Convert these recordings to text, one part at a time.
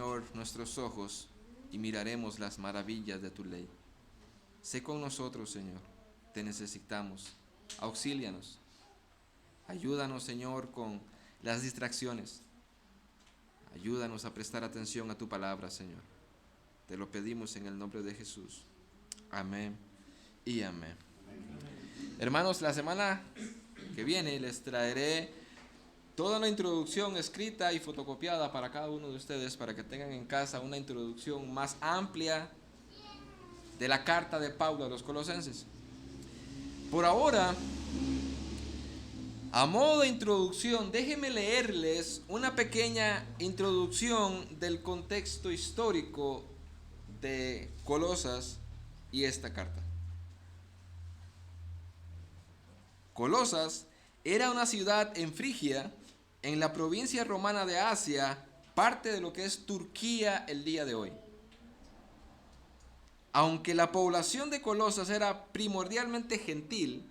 Señor, nuestros ojos y miraremos las maravillas de tu ley. Sé con nosotros, Señor, te necesitamos. Auxílianos. Ayúdanos, Señor, con las distracciones. Ayúdanos a prestar atención a tu palabra, Señor. Te lo pedimos en el nombre de Jesús. Amén y amén. Hermanos, la semana que viene les traeré toda una introducción escrita y fotocopiada para cada uno de ustedes, para que tengan en casa una introducción más amplia de la carta de Pablo a los Colosenses. Por ahora, a modo de introducción, déjenme leerles una pequeña introducción del contexto histórico de Colosas y esta carta. Colosas era una ciudad en Frigia, en la provincia romana de Asia, parte de lo que es Turquía el día de hoy. Aunque la población de Colosas era primordialmente gentil,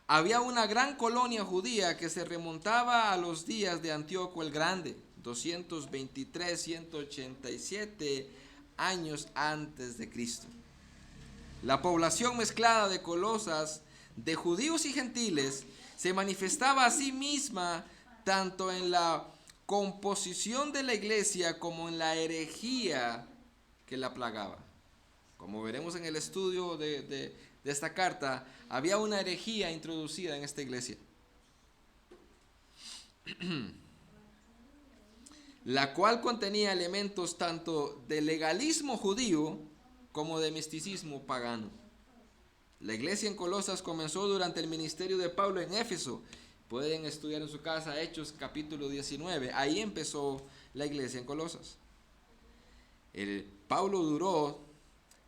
había una gran colonia judía que se remontaba a los días de Antíoco el Grande, 223-187 años antes de Cristo. La población mezclada de Colosas, de judíos y gentiles, se manifestaba a sí misma tanto en la composición de la iglesia como en la herejía que la plagaba. Como veremos en el estudio de esta carta, había una herejía introducida en esta iglesia, la cual contenía elementos tanto de legalismo judío como de misticismo pagano. La iglesia en Colosas comenzó durante el ministerio de Pablo en Éfeso. Pueden estudiar en su casa Hechos capítulo 19. Ahí empezó la iglesia en Colosas. Pablo duró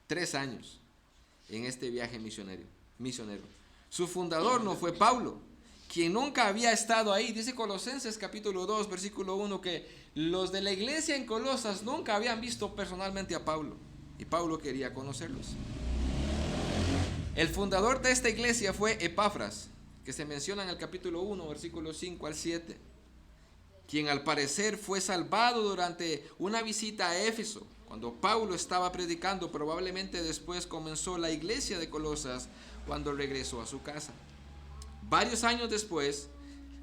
3 años en este viaje misionero. Su fundador no fue Pablo, quien nunca había estado ahí. Dice Colosenses capítulo 2, versículo 1, que los de la iglesia en Colosas nunca habían visto personalmente a Pablo, y Pablo quería conocerlos. El fundador de esta iglesia fue Epafras, que se menciona en el capítulo 1, versículos 5 al 7, quien al parecer fue salvado durante una visita a Éfeso. Cuando Pablo estaba predicando, probablemente después comenzó la iglesia de Colosas cuando regresó a su casa. Varios años después,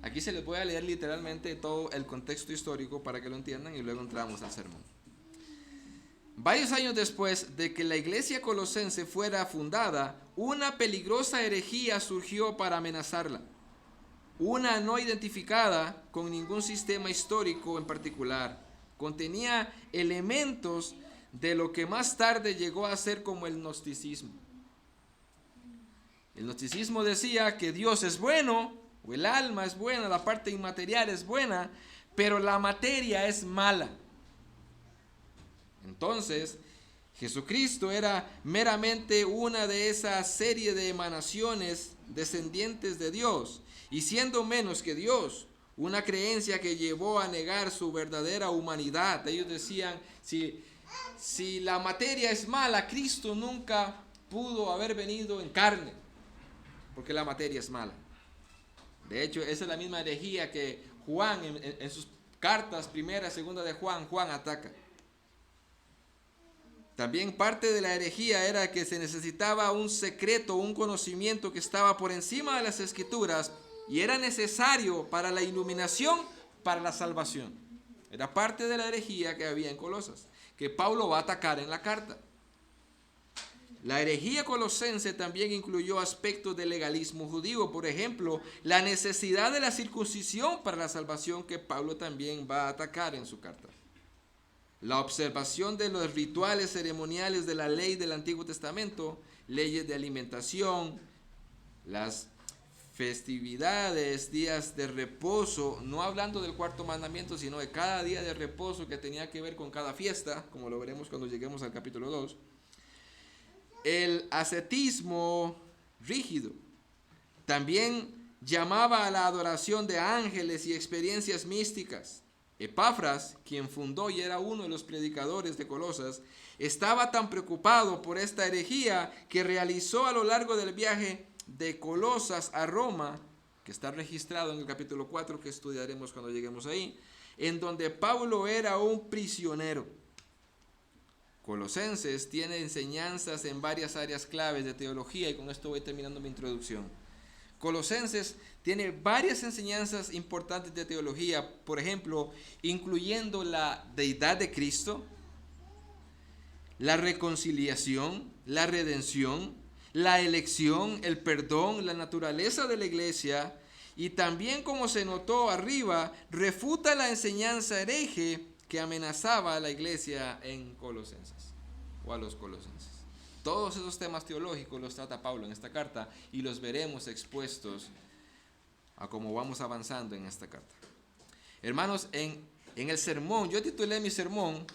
aquí se les voy a leer literalmente todo el contexto histórico para que lo entiendan y luego entramos al sermón. Varios años después de que la iglesia colosense fuera fundada, una peligrosa herejía surgió para amenazarla. Una no identificada con ningún sistema histórico en particular. Contenía elementos de lo que más tarde llegó a ser como el gnosticismo. El gnosticismo decía que Dios es bueno, o el alma es buena, la parte inmaterial es buena, pero la materia es mala. Entonces, Jesucristo era meramente una de esas serie de emanaciones descendientes de Dios, y siendo menos que Dios, una creencia que llevó a negar su verdadera humanidad. Ellos decían, si la materia es mala, Cristo nunca pudo haber venido en carne, porque la materia es mala. De hecho, esa es la misma herejía que Juan en sus cartas, primera y segunda de Juan ataca. También parte de la herejía era que se necesitaba un secreto, un conocimiento que estaba por encima de las escrituras y era necesario para la iluminación, para la salvación. Era parte de la herejía que había en Colosas, que Pablo va a atacar en la carta. La herejía colosense también incluyó aspectos del legalismo judío, por ejemplo, la necesidad de la circuncisión para la salvación, que Pablo también va a atacar en su carta. La observación de los rituales ceremoniales de la ley del Antiguo Testamento, leyes de alimentación, las festividades, días de reposo, no hablando del cuarto mandamiento, sino de cada día de reposo que tenía que ver con cada fiesta, como lo veremos cuando lleguemos al capítulo 2. El ascetismo rígido también llamaba a la adoración de ángeles y experiencias místicas. Epafras, quien fundó y era uno de los predicadores de Colosas, estaba tan preocupado por esta herejía que realizó a lo largo del viaje de Colosas a Roma, que está registrado en el capítulo 4, que estudiaremos cuando lleguemos ahí, en donde Pablo era un prisionero. Colosenses tiene enseñanzas en varias áreas claves de teología, y con esto voy terminando mi introducción. Colosenses tiene varias enseñanzas importantes de teología, por ejemplo, incluyendo la deidad de Cristo, la reconciliación, la redención, la elección, el perdón, la naturaleza de la iglesia, y también, como se notó arriba, refuta la enseñanza hereje que amenazaba a la iglesia en Colosenses, o a los colosenses. Todos esos temas teológicos los trata Pablo en esta carta, y los veremos expuestos a cómo vamos avanzando en esta carta. Hermanos, en el sermón, yo titulé mi sermón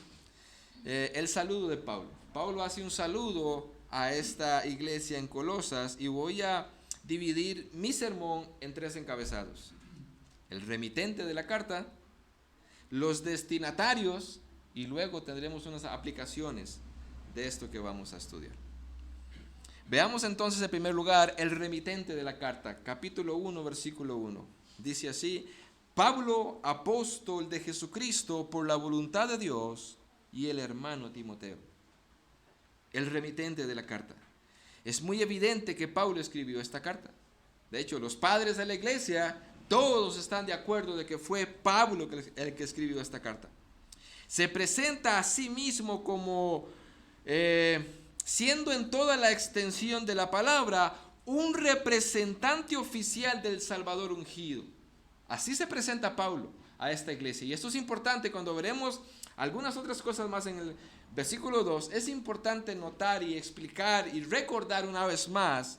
el saludo de Pablo. Pablo hace un saludo a esta iglesia en Colosas, y voy a dividir mi sermón en 3 encabezados: el remitente de la carta, los destinatarios, y luego tendremos unas aplicaciones de esto que vamos a estudiar. Veamos entonces en primer lugar el remitente de la carta, capítulo 1, versículo 1. Dice así: Pablo, apóstol de Jesucristo por la voluntad de Dios, y el hermano Timoteo. El remitente de la carta. Es muy evidente que Pablo escribió esta carta. De hecho, los padres de la iglesia todos están de acuerdo de que fue Pablo el que escribió esta carta. Se presenta a sí mismo como siendo en toda la extensión de la palabra un representante oficial del Salvador ungido. Así se presenta Pablo a esta iglesia. Y esto es importante cuando veremos algunas otras cosas más en el versículo 2. Es importante notar y explicar y recordar una vez más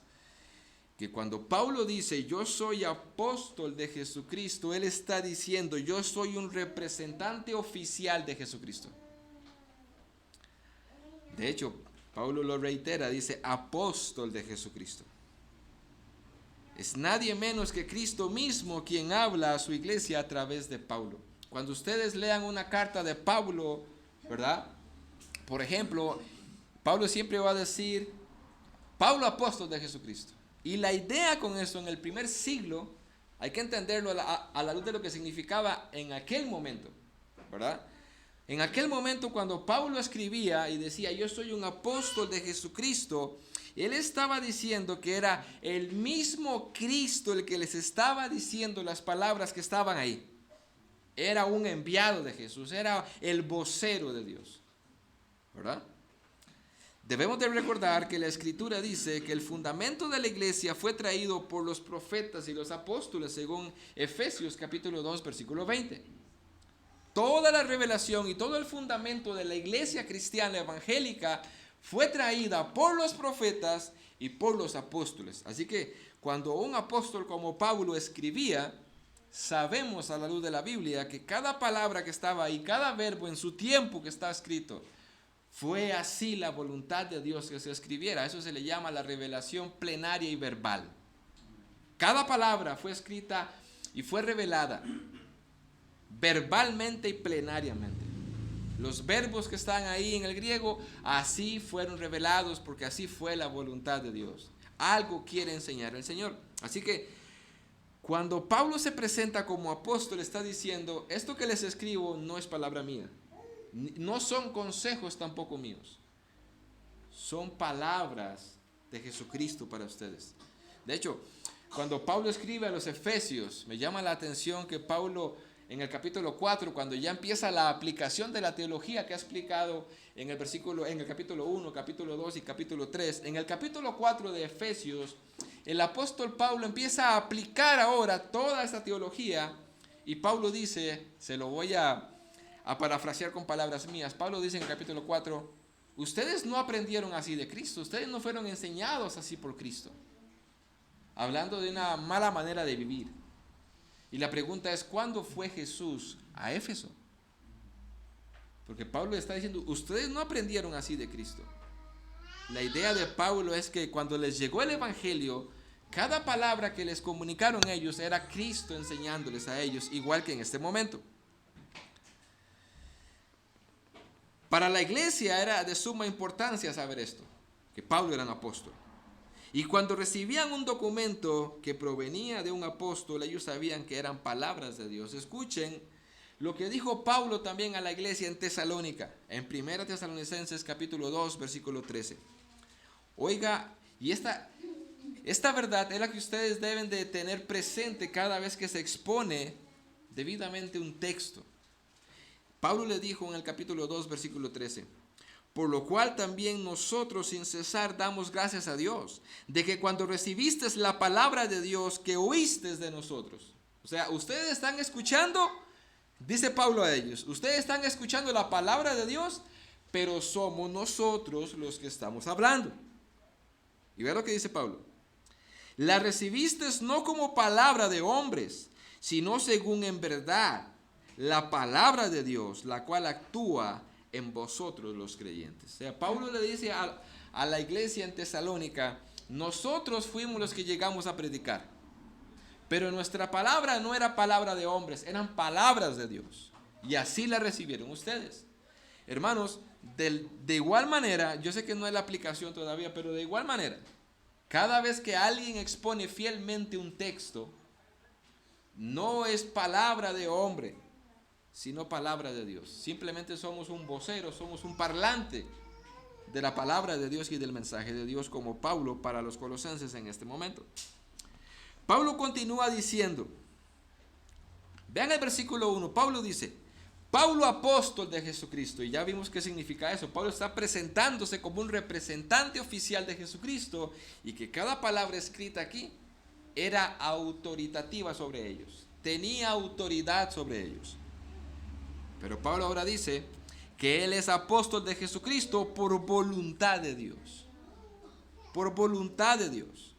que cuando Pablo dice yo soy apóstol de Jesucristo, él está diciendo yo soy un representante oficial de Jesucristo. De hecho, Pablo lo reitera, dice apóstol de Jesucristo. Es nadie menos que Cristo mismo quien habla a su iglesia a través de Pablo. Cuando ustedes lean una carta de Pablo, ¿verdad? Por ejemplo, Pablo siempre va a decir Pablo apóstol de Jesucristo. Y la idea con eso en el primer siglo, hay que entenderlo a la luz de lo que significaba en aquel momento, ¿verdad? En aquel momento cuando Pablo escribía y decía yo soy un apóstol de Jesucristo, él estaba diciendo que era el mismo Cristo el que les estaba diciendo las palabras que estaban ahí. Era un enviado de Jesús, era el vocero de Dios, ¿verdad? Debemos de recordar que la Escritura dice que el fundamento de la iglesia fue traído por los profetas y los apóstoles, según Efesios capítulo 2, versículo 20. Toda la revelación y todo el fundamento de la iglesia cristiana evangélica fue traída por los profetas y por los apóstoles. Así que cuando un apóstol como Pablo escribía, sabemos a la luz de la Biblia que cada palabra que estaba ahí, cada verbo en su tiempo que está escrito, fue así la voluntad de Dios que se escribiera. Eso se le llama la revelación plenaria y verbal. Cada palabra fue escrita y fue revelada verbalmente y plenariamente. Los verbos que están ahí en el griego, así fueron revelados porque así fue la voluntad de Dios. Algo quiere enseñar el Señor. Así que cuando Pablo se presenta como apóstol, está diciendo, esto que les escribo no es palabra mía. No son consejos tampoco míos. Son palabras de Jesucristo para ustedes. De hecho, cuando Pablo escribe a los Efesios, me llama la atención que Pablo en el capítulo 4, cuando ya empieza la aplicación de la teología que ha explicado en el capítulo 1, capítulo 2 y capítulo 3, en el capítulo 4 de Efesios, el apóstol Pablo empieza a aplicar ahora toda esta teología, y Pablo dice, se lo voy a parafrasear con palabras mías. Pablo dice en el capítulo 4, ustedes no aprendieron así de Cristo, ustedes no fueron enseñados así por Cristo, hablando de una mala manera de vivir. Y la pregunta es, ¿cuándo fue Jesús a Éfeso? Porque Pablo está diciendo, ustedes no aprendieron así de Cristo. La idea de Pablo es que cuando les llegó el evangelio, cada palabra que les comunicaron ellos era Cristo enseñándoles a ellos, igual que en este momento. Para la iglesia era de suma importancia saber esto, que Pablo era un apóstol. Y cuando recibían un documento que provenía de un apóstol, ellos sabían que eran palabras de Dios. Escuchen lo que dijo Pablo también a la iglesia en Tesalónica, en 1 Tesalonicenses capítulo 2, versículo 13. Oiga, y esta verdad es la que ustedes deben de tener presente cada vez que se expone debidamente un texto. Pablo le dijo en el capítulo 2, versículo 13, por lo cual también nosotros sin cesar damos gracias a Dios, de que cuando recibiste la palabra de Dios que oíste de nosotros. O sea, ustedes están escuchando, dice Pablo a ellos, ustedes están escuchando la palabra de Dios, pero somos nosotros los que estamos hablando. Y vea lo que dice Pablo. La recibiste no como palabra de hombres, sino según en verdad la palabra de Dios, la cual actúa en vosotros los creyentes. O sea, Pablo le dice a la iglesia en Tesalónica, nosotros fuimos los que llegamos a predicar, pero nuestra palabra no era palabra de hombres, eran palabras de Dios. Y así la recibieron ustedes. Hermanos, de igual manera, yo sé que no es la aplicación todavía, pero de igual manera, cada vez que alguien expone fielmente un texto, no es palabra de hombre, sino palabra de Dios. Simplemente somos un vocero, somos un parlante de la palabra de Dios y del mensaje de Dios, como Pablo para los colosenses en este momento. Pablo continúa diciendo, vean el versículo 1, Pablo dice, Pablo apóstol de Jesucristo, y ya vimos qué significa eso. Pablo está presentándose como un representante oficial de Jesucristo, y que cada palabra escrita aquí era autoritativa sobre ellos, tenía autoridad sobre ellos. Pero Pablo ahora dice que él es apóstol de Jesucristo por voluntad de Dios. Por voluntad de Dios.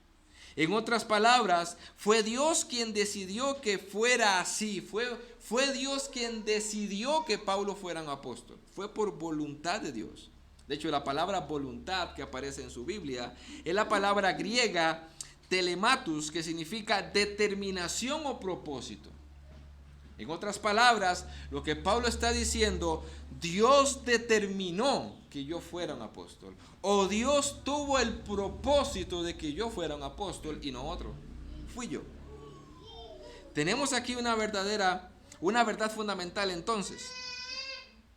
En otras palabras, fue Dios quien decidió que fuera así. Fue Dios quien decidió que Pablo fuera un apóstol. Fue por voluntad de Dios. De hecho, la palabra voluntad que aparece en su Biblia es la palabra griega telematus, que significa determinación o propósito. En otras palabras, lo que Pablo está diciendo, Dios determinó que yo fuera un apóstol. O Dios tuvo el propósito de que yo fuera un apóstol y no otro. Fui yo. Tenemos aquí una verdad fundamental entonces.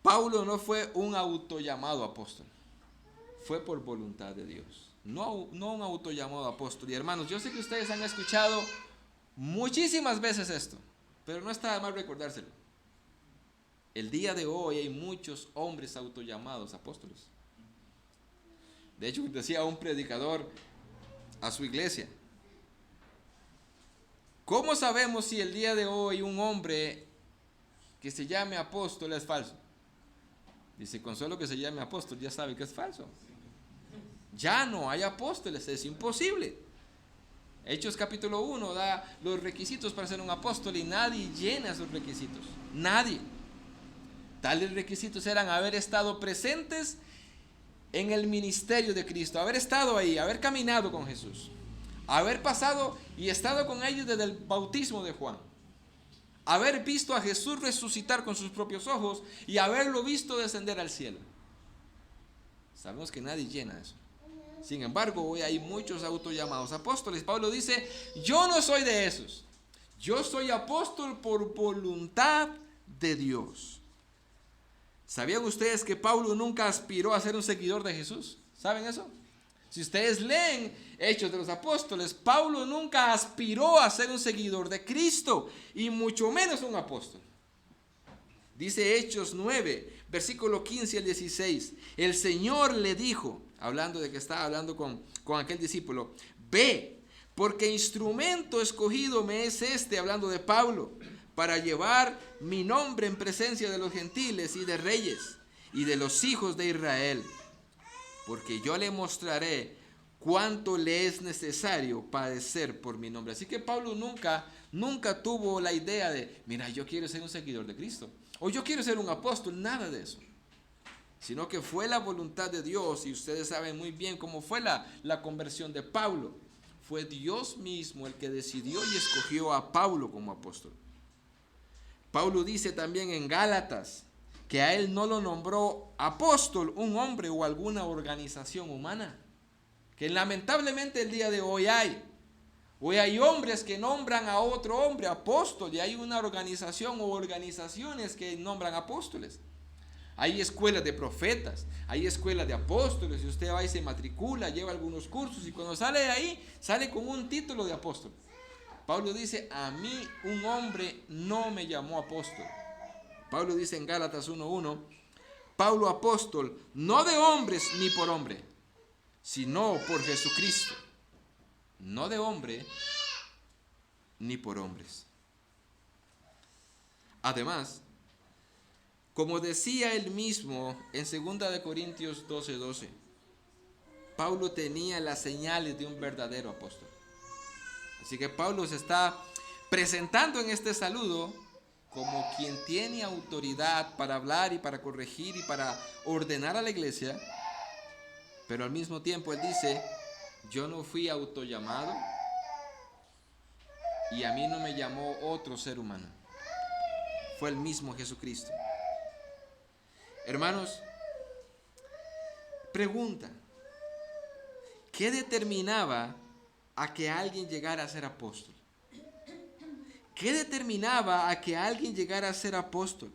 Pablo no fue un autollamado apóstol. Fue por voluntad de Dios. No un autollamado apóstol. Y hermanos, yo sé que ustedes han escuchado muchísimas veces esto, pero no está de mal recordárselo. El día de hoy hay muchos hombres autollamados apóstoles. De hecho, decía un predicador a su iglesia, ¿cómo sabemos si el día de hoy un hombre que se llame apóstol es falso? Dice, con solo que se llame apóstol ya sabe que es falso. Ya no hay apóstoles, es imposible. Hechos capítulo 1 da los requisitos para ser un apóstol y nadie llena esos requisitos. Nadie. Tales requisitos eran haber estado presentes en el ministerio de Cristo, haber estado ahí, haber caminado con Jesús, haber pasado y estado con ellos desde el bautismo de Juan, haber visto a Jesús resucitar con sus propios ojos y haberlo visto descender al cielo. Sabemos que nadie llena eso. Sin embargo, hoy hay muchos autollamados apóstoles. Pablo dice, yo no soy de esos. Yo soy apóstol por voluntad de Dios. ¿Sabían ustedes que Pablo nunca aspiró a ser un seguidor de Jesús? ¿Saben eso? Si ustedes leen Hechos de los Apóstoles, Pablo nunca aspiró a ser un seguidor de Cristo y mucho menos un apóstol. Dice Hechos 9, versículo 15 al 16. El Señor le dijo, hablando de que estaba hablando con aquel discípulo, ve, porque instrumento escogido me es este, hablando de Pablo, para llevar mi nombre en presencia de los gentiles y de reyes y de los hijos de Israel, porque yo le mostraré cuánto le es necesario padecer por mi nombre. Así que Pablo nunca tuvo la idea de, mira, yo quiero ser un seguidor de Cristo, o yo quiero ser un apóstol, nada de eso. Sino que fue la voluntad de Dios, y ustedes saben muy bien cómo fue la conversión de Pablo. Fue Dios mismo el que decidió y escogió a Pablo como apóstol. Pablo dice también en Gálatas que a él no lo nombró apóstol un hombre o alguna organización humana, que lamentablemente el día de hoy hay O hay hombres que nombran a otro hombre apóstol y hay una organización o organizaciones que nombran apóstoles. Hay escuelas de profetas, hay escuelas de apóstoles y usted va y se matricula, lleva algunos cursos y cuando sale de ahí, sale con un título de apóstol. Pablo dice, a mí un hombre no me llamó apóstol. Pablo dice en Gálatas 1:1, Pablo apóstol, no de hombres ni por hombre, sino por Jesucristo. No de hombre ni por hombres. Además, como decía él mismo en 2 Corintios 12:12, Pablo tenía las señales de un verdadero apóstol. Así que Pablo se está presentando en este saludo como quien tiene autoridad para hablar y para corregir y para ordenar a la iglesia, pero al mismo tiempo él dice, yo no fui autollamado y a mí no me llamó otro ser humano, fue el mismo Jesucristo. Hermanos, pregunta, ¿qué determinaba a que alguien llegara a ser apóstol? ¿Qué determinaba a que alguien llegara a ser apóstol?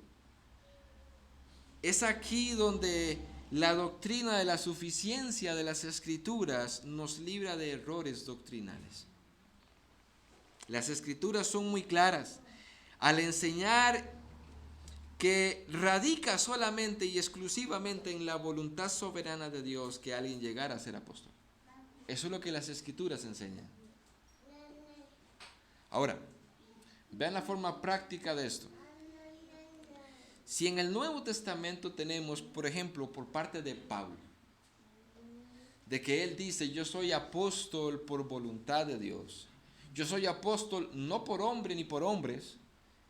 Es aquí donde la doctrina de la suficiencia de las Escrituras nos libra de errores doctrinales. Las Escrituras son muy claras al enseñar que radica solamente y exclusivamente en la voluntad soberana de Dios que alguien llegara a ser apóstol. Eso es lo que las Escrituras enseñan. Ahora, vean la forma práctica de esto. Si en el Nuevo Testamento tenemos, por ejemplo, por parte de Pablo, de que él dice, yo soy apóstol por voluntad de Dios. Yo soy apóstol no por hombre ni por hombres.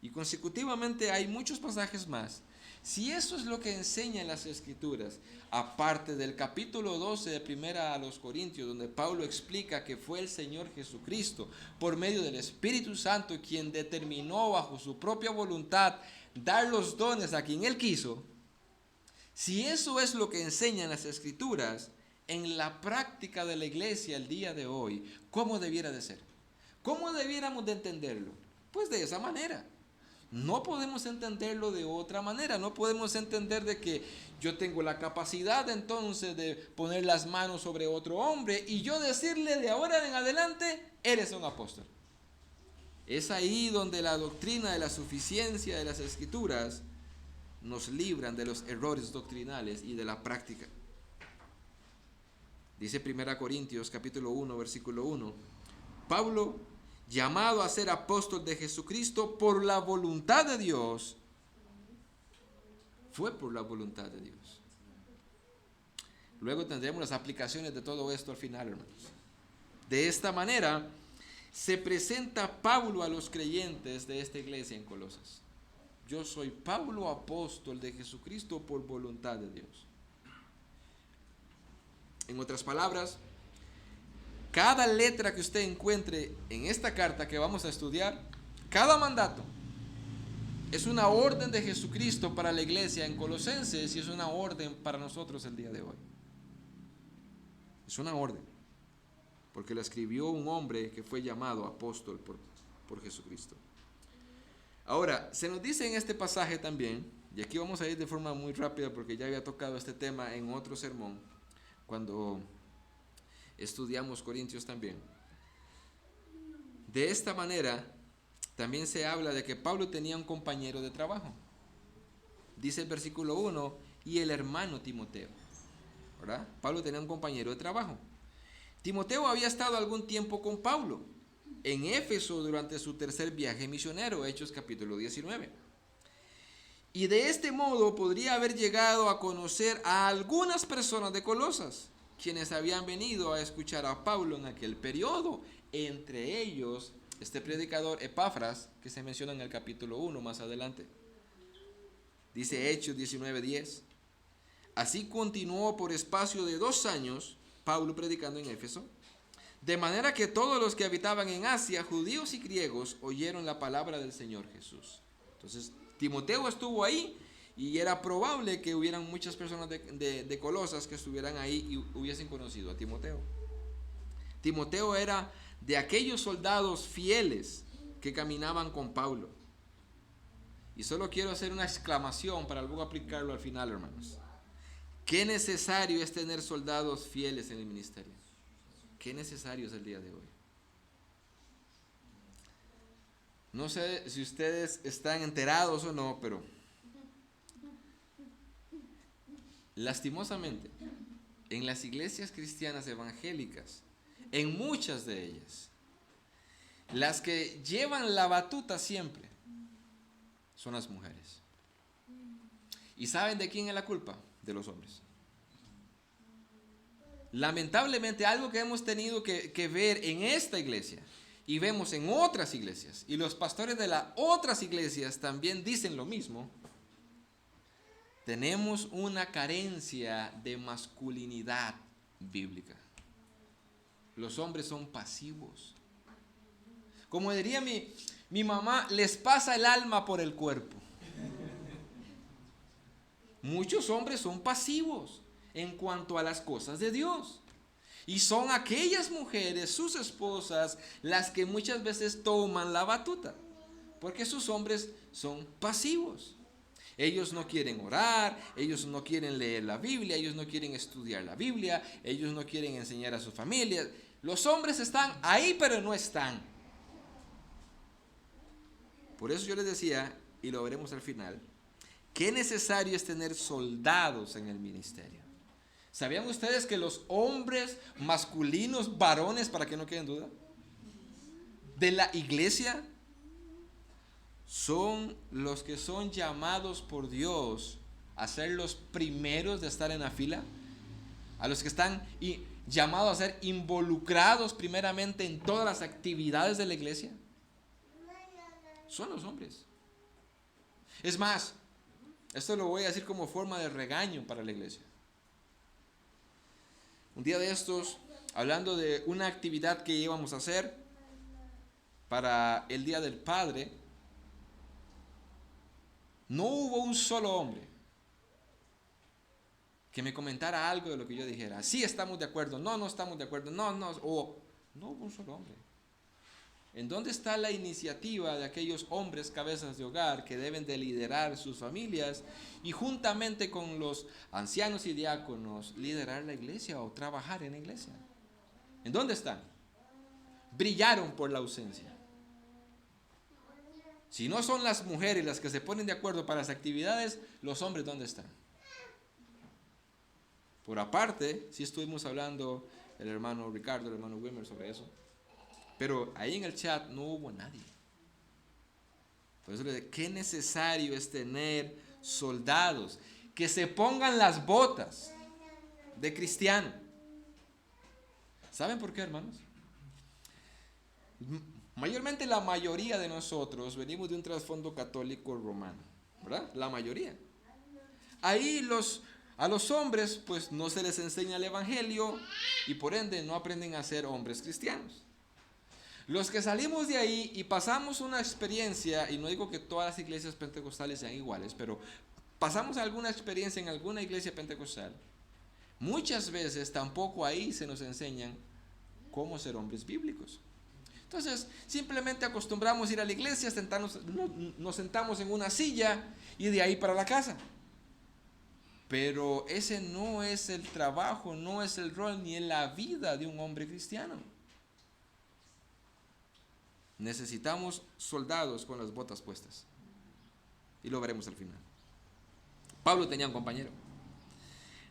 Y consecutivamente hay muchos pasajes más. Si eso es lo que enseñan las Escrituras, aparte del capítulo 12 de Primera a los Corintios, donde Pablo explica que fue el Señor Jesucristo, por medio del Espíritu Santo, quien determinó bajo su propia voluntad dar los dones a quien Él quiso, si eso es lo que enseñan las Escrituras, en la práctica de la iglesia el día de hoy, ¿cómo debiera de ser? ¿Cómo debiéramos de entenderlo? Pues de esa manera. No podemos entenderlo de otra manera. No podemos entender de que yo tengo la capacidad entonces de poner las manos sobre otro hombre y yo decirle de ahora en adelante, eres un apóstol. Es ahí donde la doctrina de la suficiencia de las Escrituras nos libran de los errores doctrinales y de la práctica. Dice 1 Corintios capítulo 1 versículo 1, Pablo, llamado a ser apóstol de Jesucristo por la voluntad de Dios, fue por la voluntad de Dios. Luego tendremos las aplicaciones de todo esto al final, hermanos. De esta manera se presenta Pablo a los creyentes de esta iglesia en Colosas. Yo soy Pablo, apóstol de Jesucristo por voluntad de Dios. En otras palabras, cada letra que usted encuentre en esta carta que vamos a estudiar, cada mandato, es una orden de Jesucristo para la iglesia en Colosenses y es una orden para nosotros el día de hoy. Es una orden, porque la escribió un hombre que fue llamado apóstol por Jesucristo. Ahora, se nos dice en este pasaje también, y aquí vamos a ir de forma muy rápida porque ya había tocado este tema en otro sermón, cuando estudiamos Corintios también. De esta manera, también se habla de que Pablo tenía un compañero de trabajo. Dice el versículo 1, y el hermano Timoteo. ¿Verdad? Pablo tenía un compañero de trabajo. Timoteo había estado algún tiempo con Pablo en Éfeso durante su tercer viaje misionero, Hechos capítulo 19. Y de este modo podría haber llegado a conocer a algunas personas de Colosas, quienes habían venido a escuchar a Pablo en aquel periodo, entre ellos este predicador Epafras, que se menciona en el capítulo 1 más adelante. Dice Hechos 19:10. Así continuó por espacio de 2 años Pablo predicando en Éfeso, de manera que todos los que habitaban en Asia, judíos y griegos, oyeron la palabra del Señor Jesús. Entonces, Timoteo estuvo ahí y era probable que hubieran muchas personas de Colosas que estuvieran ahí y hubiesen conocido a Timoteo. Timoteo era de aquellos soldados fieles que caminaban con Pablo. Y solo quiero hacer una exclamación para luego aplicarlo al final, hermanos. Qué necesario es tener soldados fieles en el ministerio. Qué necesario es el día de hoy. No sé si ustedes están enterados o no, pero lastimosamente, en las iglesias cristianas evangélicas, en muchas de ellas, las que llevan la batuta siempre son las mujeres. ¿Y saben de quién es la culpa? De los hombres. Lamentablemente, algo que hemos tenido que ver en esta iglesia y vemos en otras iglesias, y los pastores de las otras iglesias también dicen lo mismo, tenemos una carencia de masculinidad bíblica. Los hombres son pasivos. Como diría mi mamá, les pasa el alma por el cuerpo. Muchos hombres son pasivos en cuanto a las cosas de Dios. Y son aquellas mujeres, sus esposas, las que muchas veces toman la batuta. Porque sus hombres son pasivos. Ellos no quieren orar, ellos no quieren leer la Biblia, ellos no quieren estudiar la Biblia, ellos no quieren enseñar a sus familias. Los hombres están ahí, pero no están. Por eso yo les decía, y lo veremos al final, qué necesario es tener soldados en el ministerio. ¿Sabían ustedes que los hombres masculinos, varones, para que no queden duda, de la iglesia, son los que son llamados por Dios a ser los primeros de estar en la fila? A los que están llamados a ser involucrados primeramente en todas las actividades de la iglesia. Son los hombres. Es más, esto lo voy a decir como forma de regaño para la iglesia. Un día de estos, hablando de una actividad que íbamos a hacer para el Día del Padre, no hubo un solo hombre que me comentara algo de lo que yo dijera. Sí, estamos de acuerdo, no estamos de acuerdo, no hubo un solo hombre. ¿En dónde está la iniciativa de aquellos hombres cabezas de hogar que deben de liderar sus familias y juntamente con los ancianos y diáconos liderar la iglesia o trabajar en la iglesia? ¿En dónde están? Brillaron por la ausencia. Si no son las mujeres las que se ponen de acuerdo para las actividades, los hombres, ¿dónde están? Por aparte, sí estuvimos hablando el hermano Ricardo, el hermano Wimmer sobre eso. Pero ahí en el chat no hubo nadie. Por eso le digo, qué necesario es tener soldados que se pongan las botas de cristiano. ¿Saben por qué, hermanos? Mayormente la mayoría de nosotros venimos de un trasfondo católico romano, ¿verdad? La mayoría. Ahí a los hombres pues no se les enseña el evangelio y por ende no aprenden a ser hombres cristianos. Los que salimos de ahí y pasamos una experiencia, y no digo que todas las iglesias pentecostales sean iguales, pero pasamos alguna experiencia en alguna iglesia pentecostal, muchas veces tampoco ahí se nos enseñan cómo ser hombres bíblicos. Entonces, simplemente acostumbramos a ir a la iglesia, nos sentamos en una silla y de ahí para la casa. Pero ese no es el trabajo, no es el rol ni en la vida de un hombre cristiano. Necesitamos soldados con las botas puestas. Y lo veremos al final. Pablo tenía un compañero.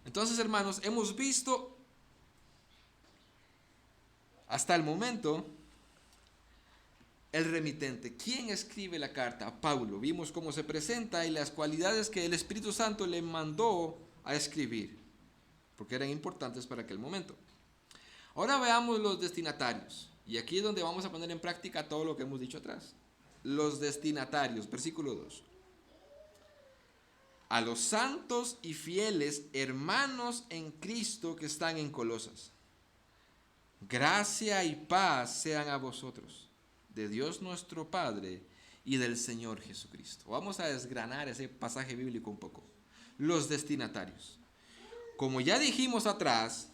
Entonces, hermanos, hemos visto hasta el momento el remitente. ¿Quién escribe la carta? Pablo. Vimos cómo se presenta y las cualidades que el Espíritu Santo le mandó a escribir, porque eran importantes para aquel momento. Ahora veamos los destinatarios. Y aquí es donde vamos a poner en práctica todo lo que hemos dicho atrás. Los destinatarios, versículo 2. A los santos y fieles hermanos en Cristo que están en Colosas. Gracia y paz sean a vosotros, de Dios nuestro Padre y del Señor Jesucristo. Vamos a desgranar ese pasaje bíblico un poco. Los destinatarios. Como ya dijimos atrás,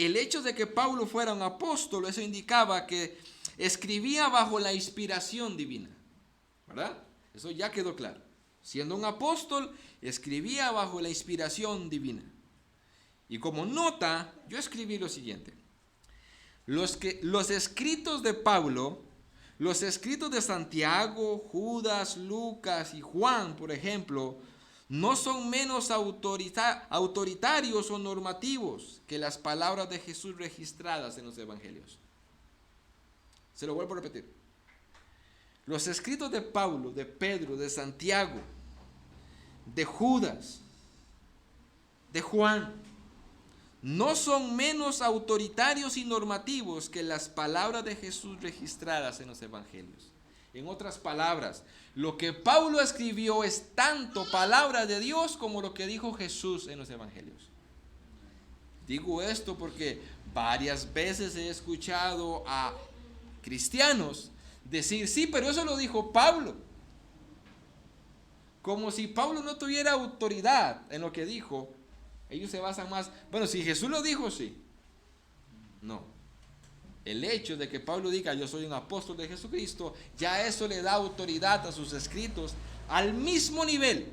el hecho de que Pablo fuera un apóstol, eso indicaba que escribía bajo la inspiración divina, ¿verdad? Eso ya quedó claro. Siendo un apóstol, escribía bajo la inspiración divina. Y como nota, yo escribí lo siguiente. Los escritos de Pablo, los escritos de Santiago, Judas, Lucas y Juan, por ejemplo, no son menos autoritarios o normativos que las palabras de Jesús registradas en los evangelios. Se lo vuelvo a repetir. Los escritos de Pablo, de Pedro, de Santiago, de Judas, de Juan, no son menos autoritarios y normativos que las palabras de Jesús registradas en los evangelios. En otras palabras, lo que Pablo escribió es tanto palabra de Dios como lo que dijo Jesús en los evangelios. Digo esto porque varias veces he escuchado a cristianos decir, sí, pero eso lo dijo Pablo. Como si Pablo no tuviera autoridad en lo que dijo. Ellos se basan más, bueno, si Jesús lo dijo, sí. No. El hecho de que Pablo diga, yo soy un apóstol de Jesucristo, ya eso le da autoridad a sus escritos al mismo nivel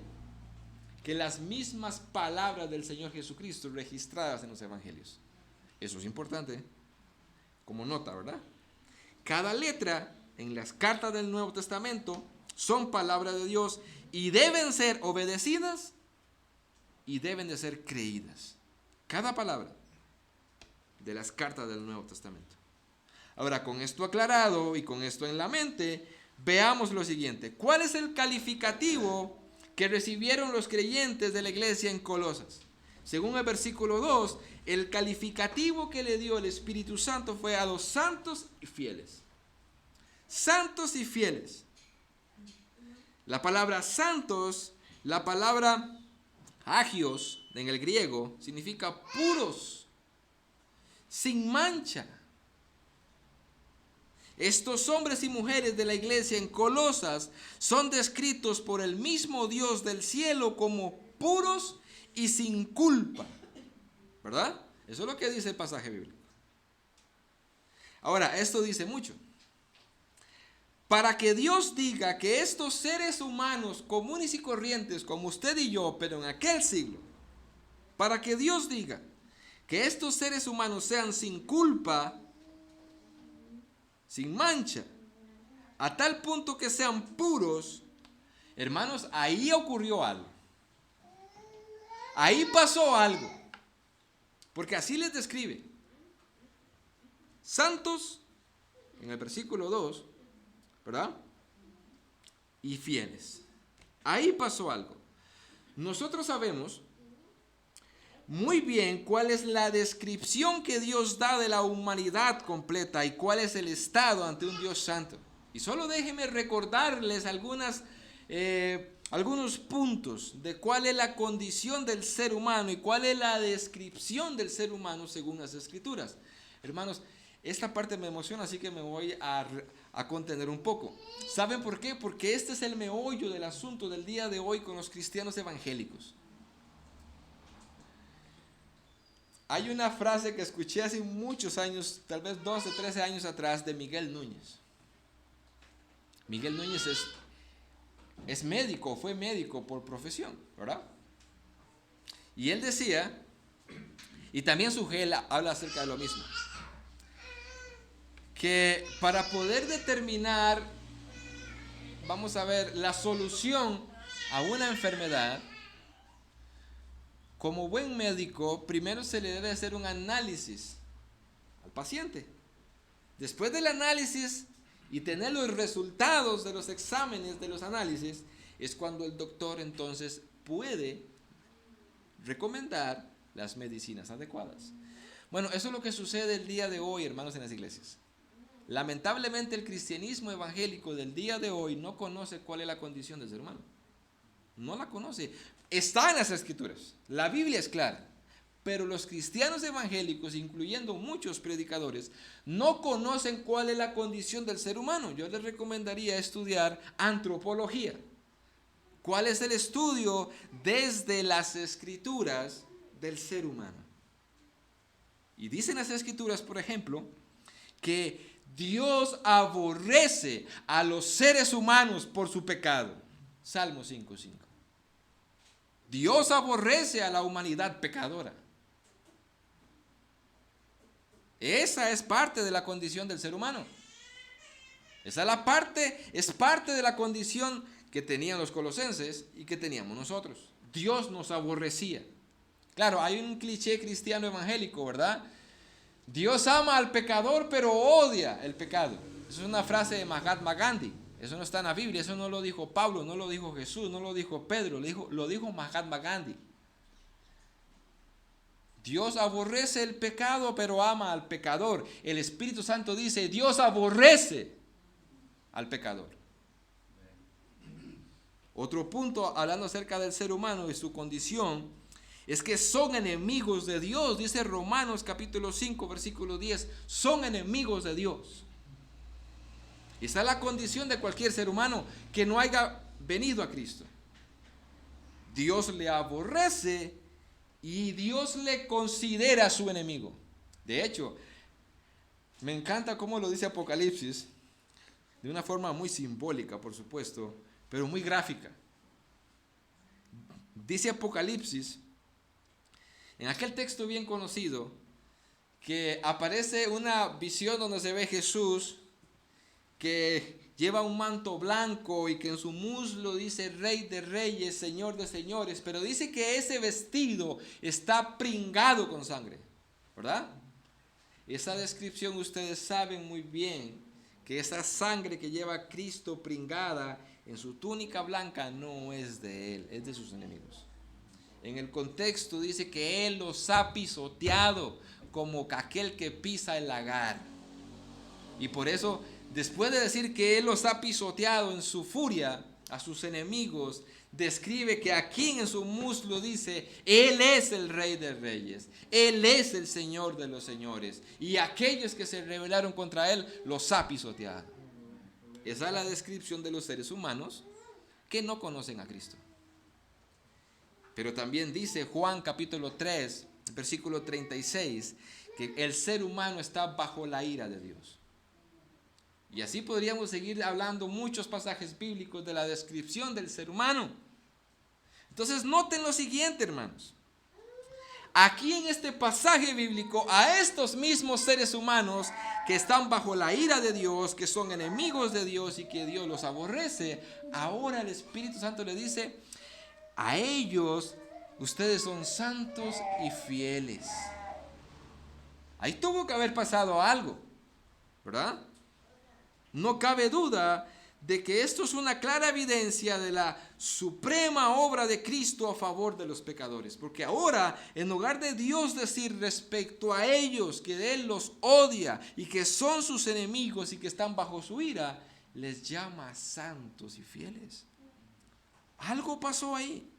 que las mismas palabras del Señor Jesucristo registradas en los evangelios. Eso es importante, ¿eh? Como nota, ¿verdad? Cada letra en las cartas del Nuevo Testamento son palabras de Dios y deben ser obedecidas y deben de ser creídas. Cada palabra de las cartas del Nuevo Testamento. Ahora, con esto aclarado y con esto en la mente, veamos lo siguiente. ¿Cuál es el calificativo que recibieron los creyentes de la iglesia en Colosas? Según el versículo 2, el calificativo que le dio el Espíritu Santo fue a los santos y fieles. Santos y fieles. La palabra santos, la palabra agios en el griego, significa puros, sin mancha. Estos hombres y mujeres de la iglesia en Colosas son descritos por el mismo Dios del cielo como puros y sin culpa. ¿Verdad? Eso es lo que dice el pasaje bíblico. Ahora, esto dice mucho. Para que Dios diga que estos seres humanos comunes y corrientes como usted y yo, pero en aquel siglo, para que Dios diga que estos seres humanos sean sin culpa, sin mancha, a tal punto que sean puros, hermanos, ahí ocurrió algo. Ahí pasó algo. Porque así les describe. Santos, en el versículo 2, ¿verdad? Y fieles. Ahí pasó algo. Nosotros sabemos muy bien cuál es la descripción que Dios da de la humanidad completa y cuál es el estado ante un Dios santo. Y solo déjenme recordarles algunos puntos de cuál es la condición del ser humano y cuál es la descripción del ser humano según las Escrituras. Hermanos, esta parte me emociona, así que me voy a contener un poco. ¿Saben por qué? Porque este es el meollo del asunto del día de hoy con los cristianos evangélicos. Hay una frase que escuché hace muchos años, tal vez 12, 13 años atrás, de Miguel Núñez. Miguel Núñez es médico, fue médico por profesión, ¿verdad? Y él decía, y también Sugel habla acerca de lo mismo, que para poder determinar, vamos a ver, la solución a una enfermedad, como buen médico, primero se le debe hacer un análisis al paciente. Después del análisis y tener los resultados de los exámenes de los análisis, es cuando el doctor entonces puede recomendar las medicinas adecuadas. Bueno, eso es lo que sucede el día de hoy, hermanos, en las iglesias. Lamentablemente el cristianismo evangélico del día de hoy no conoce cuál es la condición del ser humano. No la conoce. Está en las Escrituras. La Biblia es clara. Pero los cristianos evangélicos, incluyendo muchos predicadores, no conocen cuál es la condición del ser humano. Yo les recomendaría estudiar antropología. ¿Cuál es el estudio desde las Escrituras del ser humano? Y dicen las Escrituras, por ejemplo, que Dios aborrece a los seres humanos por su pecado. Salmo 5:5. Dios aborrece a la humanidad pecadora. Esa es parte de la condición del ser humano. Esa es parte de la condición que tenían los colosenses y que teníamos nosotros. Dios nos aborrecía. Claro, hay un cliché cristiano evangélico, ¿verdad? Dios ama al pecador, pero odia el pecado. Esa es una frase de Mahatma Gandhi. Eso no está en la Biblia, eso no lo dijo Pablo, no lo dijo Jesús, no lo dijo Pedro, lo dijo Mahatma Gandhi. Dios aborrece el pecado, pero ama al pecador. El Espíritu Santo dice, Dios aborrece al pecador. Otro punto, hablando acerca del ser humano y su condición, es que son enemigos de Dios. Dice Romanos capítulo 5, versículo 10, son enemigos de Dios. Esa es la condición de cualquier ser humano que no haya venido a Cristo. Dios le aborrece y Dios le considera su enemigo. De hecho, me encanta cómo lo dice Apocalipsis, de una forma muy simbólica, por supuesto, pero muy gráfica. Dice Apocalipsis, en aquel texto bien conocido, que aparece una visión donde se ve Jesús que lleva un manto blanco y que en su muslo dice Rey de Reyes, Señor de Señores, pero dice que ese vestido está pringado con sangre, ¿verdad? Esa descripción ustedes saben muy bien que esa sangre que lleva Cristo pringada en su túnica blanca no es de Él, es de sus enemigos. En el contexto dice que Él los ha pisoteado como aquel que pisa el lagar. Y por eso, después de decir que Él los ha pisoteado en su furia a sus enemigos, describe que aquí en su muslo dice, Él es el Rey de Reyes, Él es el Señor de los Señores, y aquellos que se rebelaron contra Él los ha pisoteado. Esa es la descripción de los seres humanos que no conocen a Cristo. Pero también dice Juan capítulo 3, versículo 36, que el ser humano está bajo la ira de Dios. Y así podríamos seguir hablando muchos pasajes bíblicos de la descripción del ser humano. Entonces noten lo siguiente, hermanos. Aquí en este pasaje bíblico, a estos mismos seres humanos que están bajo la ira de Dios, que son enemigos de Dios y que Dios los aborrece, ahora el Espíritu Santo le dice, a ellos ustedes son santos y fieles. Ahí tuvo que haber pasado algo, ¿verdad? No cabe duda de que esto es una clara evidencia de la suprema obra de Cristo a favor de los pecadores. Porque ahora, en lugar de Dios decir respecto a ellos que Él los odia y que son sus enemigos y que están bajo su ira, les llama santos y fieles. Algo pasó ahí.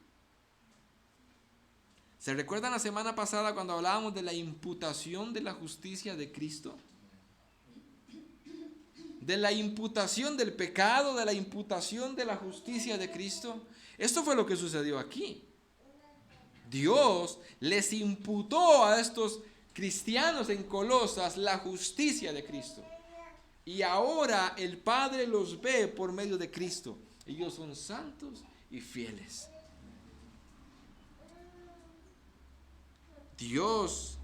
¿Se recuerdan la semana pasada cuando hablábamos de la imputación de la justicia de Cristo? De la imputación del pecado, de la imputación de la justicia de Cristo. Esto fue lo que sucedió aquí. Dios les imputó a estos cristianos en Colosas la justicia de Cristo. Y ahora el Padre los ve por medio de Cristo. Ellos son santos y fieles. Dios,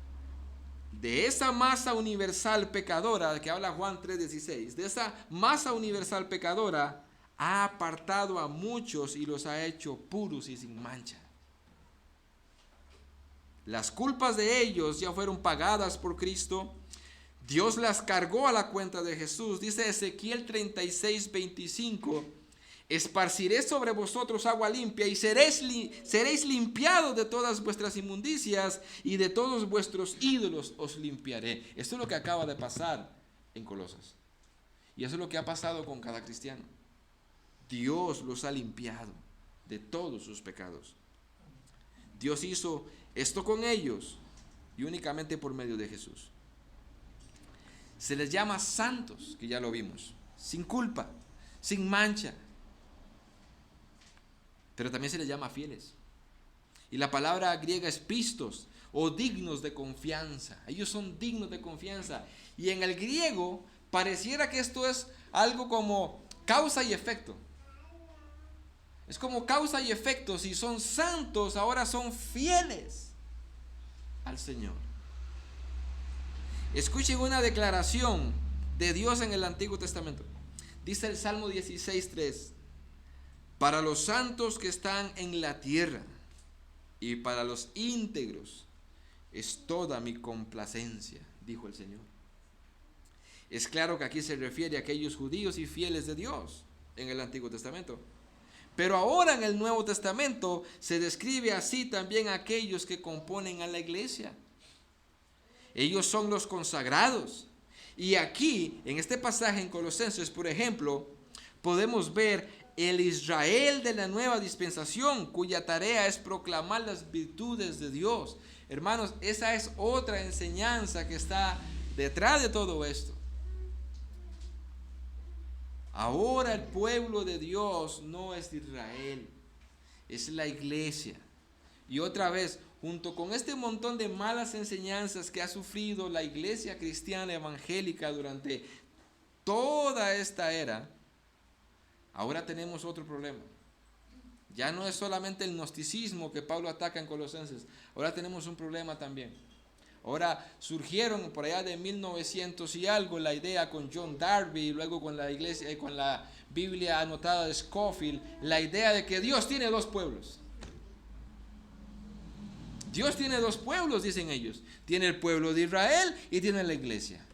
de esa masa universal pecadora que habla Juan 3:16, de esa masa universal pecadora, ha apartado a muchos y los ha hecho puros y sin mancha. Las culpas de ellos ya fueron pagadas por Cristo. Dios las cargó a la cuenta de Jesús. Dice Ezequiel 36:25, esparciré sobre vosotros agua limpia y seréis limpiados de todas vuestras inmundicias y de todos vuestros ídolos os limpiaré. Esto es lo que acaba de pasar en Colosas. Y eso es lo que ha pasado con cada cristiano. Dios los ha limpiado de todos sus pecados. Dios hizo esto con ellos y únicamente por medio de Jesús. Se les llama santos, que ya lo vimos, sin culpa, sin mancha. Pero también se les llama fieles. Y la palabra griega es pistos, o dignos de confianza. Ellos son dignos de confianza. Y en el griego pareciera que esto es algo como causa y efecto. Es como causa y efecto. Si son santos, ahora son fieles al Señor. Escuchen una declaración de Dios en el Antiguo Testamento. Dice el Salmo 16:3: para los santos que están en la tierra y para los íntegros es toda mi complacencia, dijo el Señor. Es claro que aquí se refiere a aquellos judíos y fieles de Dios en el Antiguo Testamento. Pero ahora en el Nuevo Testamento se describe así también a aquellos que componen a la iglesia. Ellos son los consagrados. Y aquí, en este pasaje en Colosenses, por ejemplo, podemos ver el Israel de la nueva dispensación, cuya tarea es proclamar las virtudes de Dios. Hermanos, esa es otra enseñanza que está detrás de todo esto. Ahora el pueblo de Dios no es Israel, es la iglesia. Y otra vez, junto con este montón de malas enseñanzas que ha sufrido la iglesia cristiana evangélica durante toda esta era, ahora tenemos otro problema. Ya no es solamente el gnosticismo que Pablo ataca en Colosenses, ahora tenemos un problema también. Ahora surgieron por allá de 1900 y algo la idea con John Darby, y luego con la iglesia, con la Biblia anotada de Scofield, la idea de que Dios tiene dos pueblos. Dios tiene dos pueblos, dicen ellos. Tiene el pueblo de Israel y tiene la iglesia.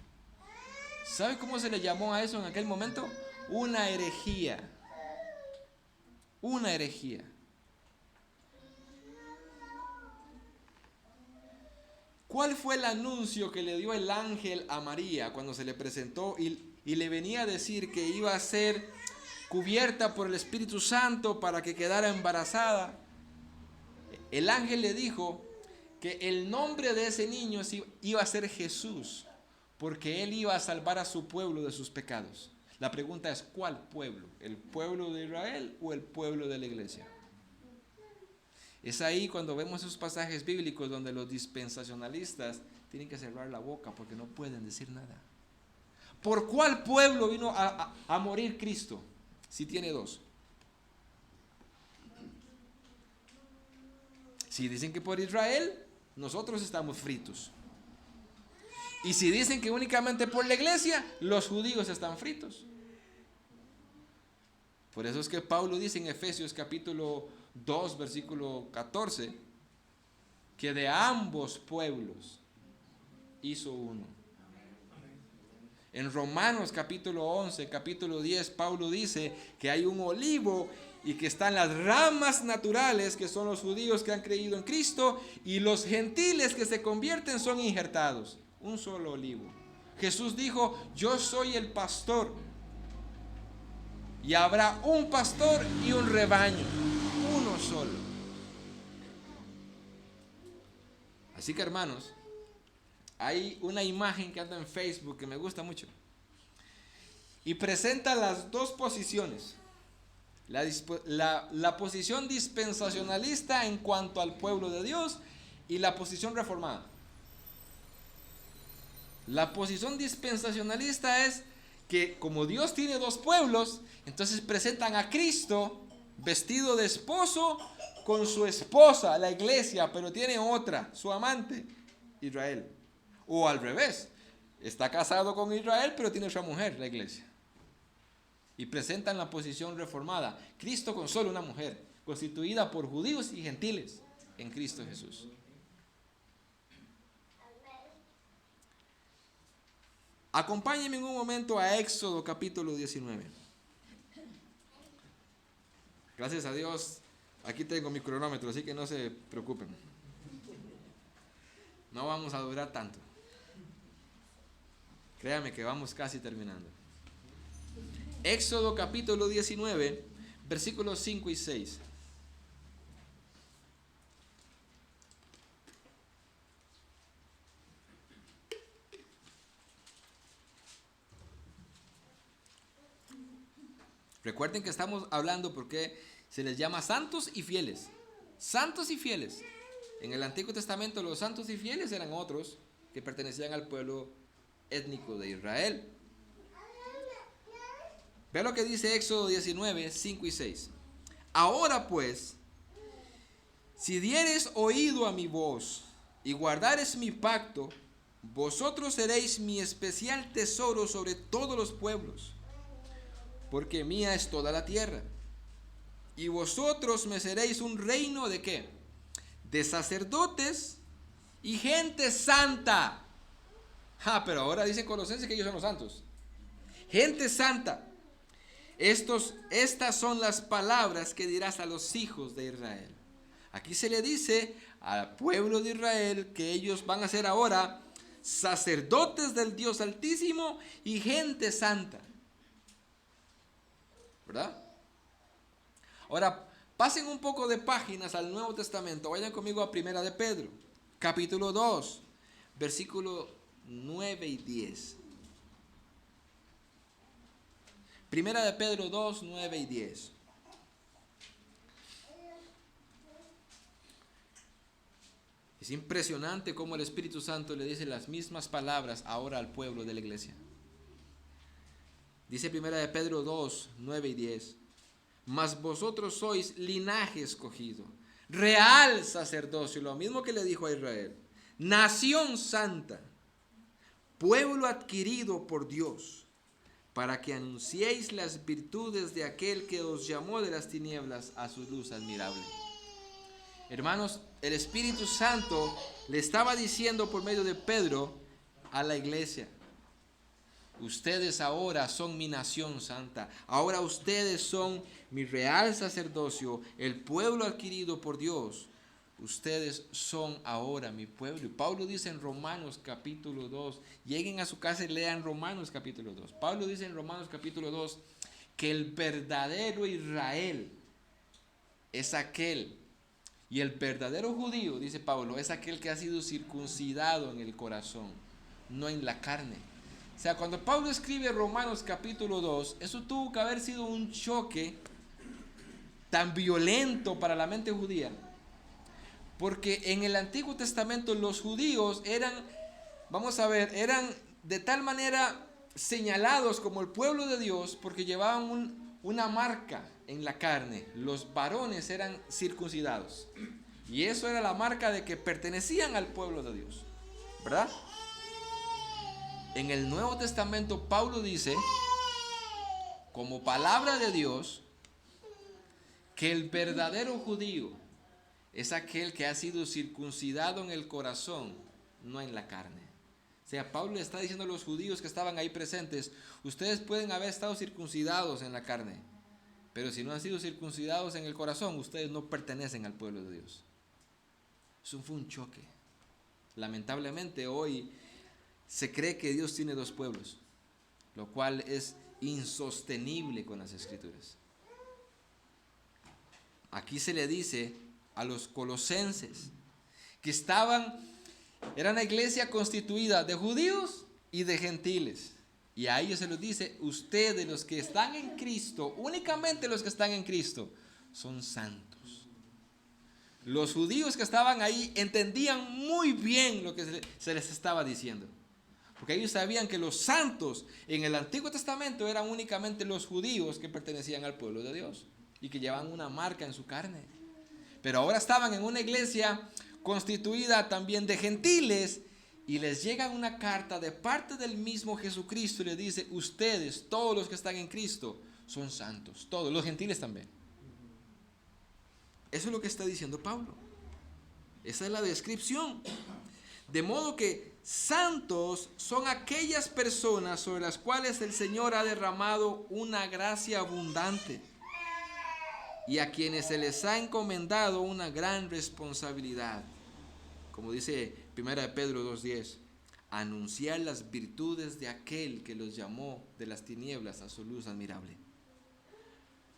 ¿Sabe cómo se le llamó a eso en aquel momento? Una herejía. Una herejía. ¿Cuál fue el anuncio que le dio el ángel a María cuando se le presentó y le venía a decir que iba a ser cubierta por el Espíritu Santo para que quedara embarazada? El ángel le dijo que el nombre de ese niño iba a ser Jesús, porque él iba a salvar a su pueblo de sus pecados. La pregunta es, ¿cuál pueblo? ¿El pueblo de Israel o el pueblo de la iglesia? Es ahí cuando vemos esos pasajes bíblicos donde los dispensacionalistas tienen que cerrar la boca porque no pueden decir nada. ¿Por cuál pueblo vino a morir Cristo? Si tiene dos. Si dicen que por Israel, nosotros estamos fritos. Y si dicen que únicamente por la iglesia, los judíos están fritos. Por eso es que Pablo dice en Efesios capítulo 2, versículo 14, que de ambos pueblos hizo uno. En Romanos capítulo 11, capítulo 10, Pablo dice que hay un olivo y que están las ramas naturales, que son los judíos que han creído en Cristo, y los gentiles que se convierten son injertados. Un solo olivo. Jesús dijo, yo soy el pastor, y habrá un pastor y un rebaño, uno solo. Así que, hermanos, hay una imagen que anda en Facebook que me gusta mucho y presenta las dos posiciones. La posición dispensacionalista en cuanto al pueblo de Dios y la posición reformada. La posición dispensacionalista es que como Dios tiene dos pueblos, entonces presentan a Cristo vestido de esposo con su esposa, la iglesia, pero tiene otra, su amante, Israel. O al revés, está casado con Israel, pero tiene otra mujer, la iglesia. Y presentan la posición reformada, Cristo con solo una mujer, constituida por judíos y gentiles en Cristo Jesús. Acompáñenme en un momento a Éxodo capítulo 19. Gracias a Dios, aquí tengo mi cronómetro, así que no se preocupen. No vamos a durar tanto. Créame que vamos casi terminando. Éxodo capítulo 19, versículos 5 y 6. Recuerden que estamos hablando porque se les llama santos y fieles. Santos y fieles. En el Antiguo Testamento los santos y fieles eran otros que pertenecían al pueblo étnico de Israel. Vea lo que dice Éxodo 19, 5 y 6. Ahora pues, si dieres oído a mi voz y guardares mi pacto, vosotros seréis mi especial tesoro sobre todos los pueblos, porque mía es toda la tierra. Y vosotros me seréis un reino ¿de qué? De sacerdotes y gente santa. Pero ahora dicen Colosenses que ellos son los santos. Gente santa. Estas son las palabras que dirás a los hijos de Israel. Aquí se le dice al pueblo de Israel que ellos van a ser ahora sacerdotes del Dios Altísimo y gente santa. ¿Verdad? Ahora, pasen un poco de páginas al Nuevo Testamento. Vayan conmigo a Primera de Pedro, capítulo 2, versículo 9 y 10. Primera de Pedro 2, 9 y 10. Es impresionante cómo el Espíritu Santo le dice las mismas palabras ahora al pueblo de la iglesia. Dice Primera de Pedro 2, 9 y 10. Mas vosotros sois linaje escogido, real sacerdocio, lo mismo que le dijo a Israel, nación santa, pueblo adquirido por Dios, para que anunciéis las virtudes de aquel que os llamó de las tinieblas a su luz admirable. Hermanos, el Espíritu Santo le estaba diciendo por medio de Pedro a la iglesia: ustedes ahora son mi nación santa, ahora ustedes son mi real sacerdocio, el pueblo adquirido por Dios. Ustedes son ahora mi pueblo. Y Pablo dice en Romanos capítulo 2, lleguen a su casa y lean Romanos capítulo 2. Pablo dice en Romanos capítulo 2 que el verdadero Israel es aquel, y el verdadero judío, dice Pablo, es aquel que ha sido circuncidado en el corazón, no en la carne. O sea, cuando Pablo escribe Romanos capítulo 2, eso tuvo que haber sido un choque tan violento para la mente judía. Porque en el Antiguo Testamento los judíos eran de tal manera señalados como el pueblo de Dios porque llevaban una marca en la carne. Los varones eran circuncidados. Y eso era la marca de que pertenecían al pueblo de Dios. ¿Verdad? En el Nuevo Testamento Pablo dice, como palabra de Dios, que el verdadero judío es aquel que ha sido circuncidado en el corazón, no en la carne. O sea, Pablo le está diciendo a los judíos que estaban ahí presentes: ustedes pueden haber estado circuncidados en la carne, pero si no han sido circuncidados en el corazón, ustedes no pertenecen al pueblo de Dios. Eso fue un choque. Lamentablemente hoy se cree que Dios tiene dos pueblos, lo cual es insostenible con las Escrituras. Aquí se le dice a los colosenses que era una iglesia constituida de judíos y de gentiles. Y a ellos se les dice: ustedes, los que están en Cristo, únicamente los que están en Cristo, son santos. Los judíos que estaban ahí entendían muy bien lo que se les estaba diciendo. Porque ellos sabían que los santos en el Antiguo Testamento eran únicamente los judíos que pertenecían al pueblo de Dios y que llevaban una marca en su carne. Pero ahora estaban en una iglesia constituida también de gentiles y les llega una carta de parte del mismo Jesucristo y les dice: ustedes, todos los que están en Cristo, son santos, todos, los gentiles también. Eso es lo que está diciendo Pablo. Esa es la descripción. De modo que santos son aquellas personas sobre las cuales el Señor ha derramado una gracia abundante y a quienes se les ha encomendado una gran responsabilidad. Como dice 1 Pedro 2:10, anunciar las virtudes de aquel que los llamó de las tinieblas a su luz admirable.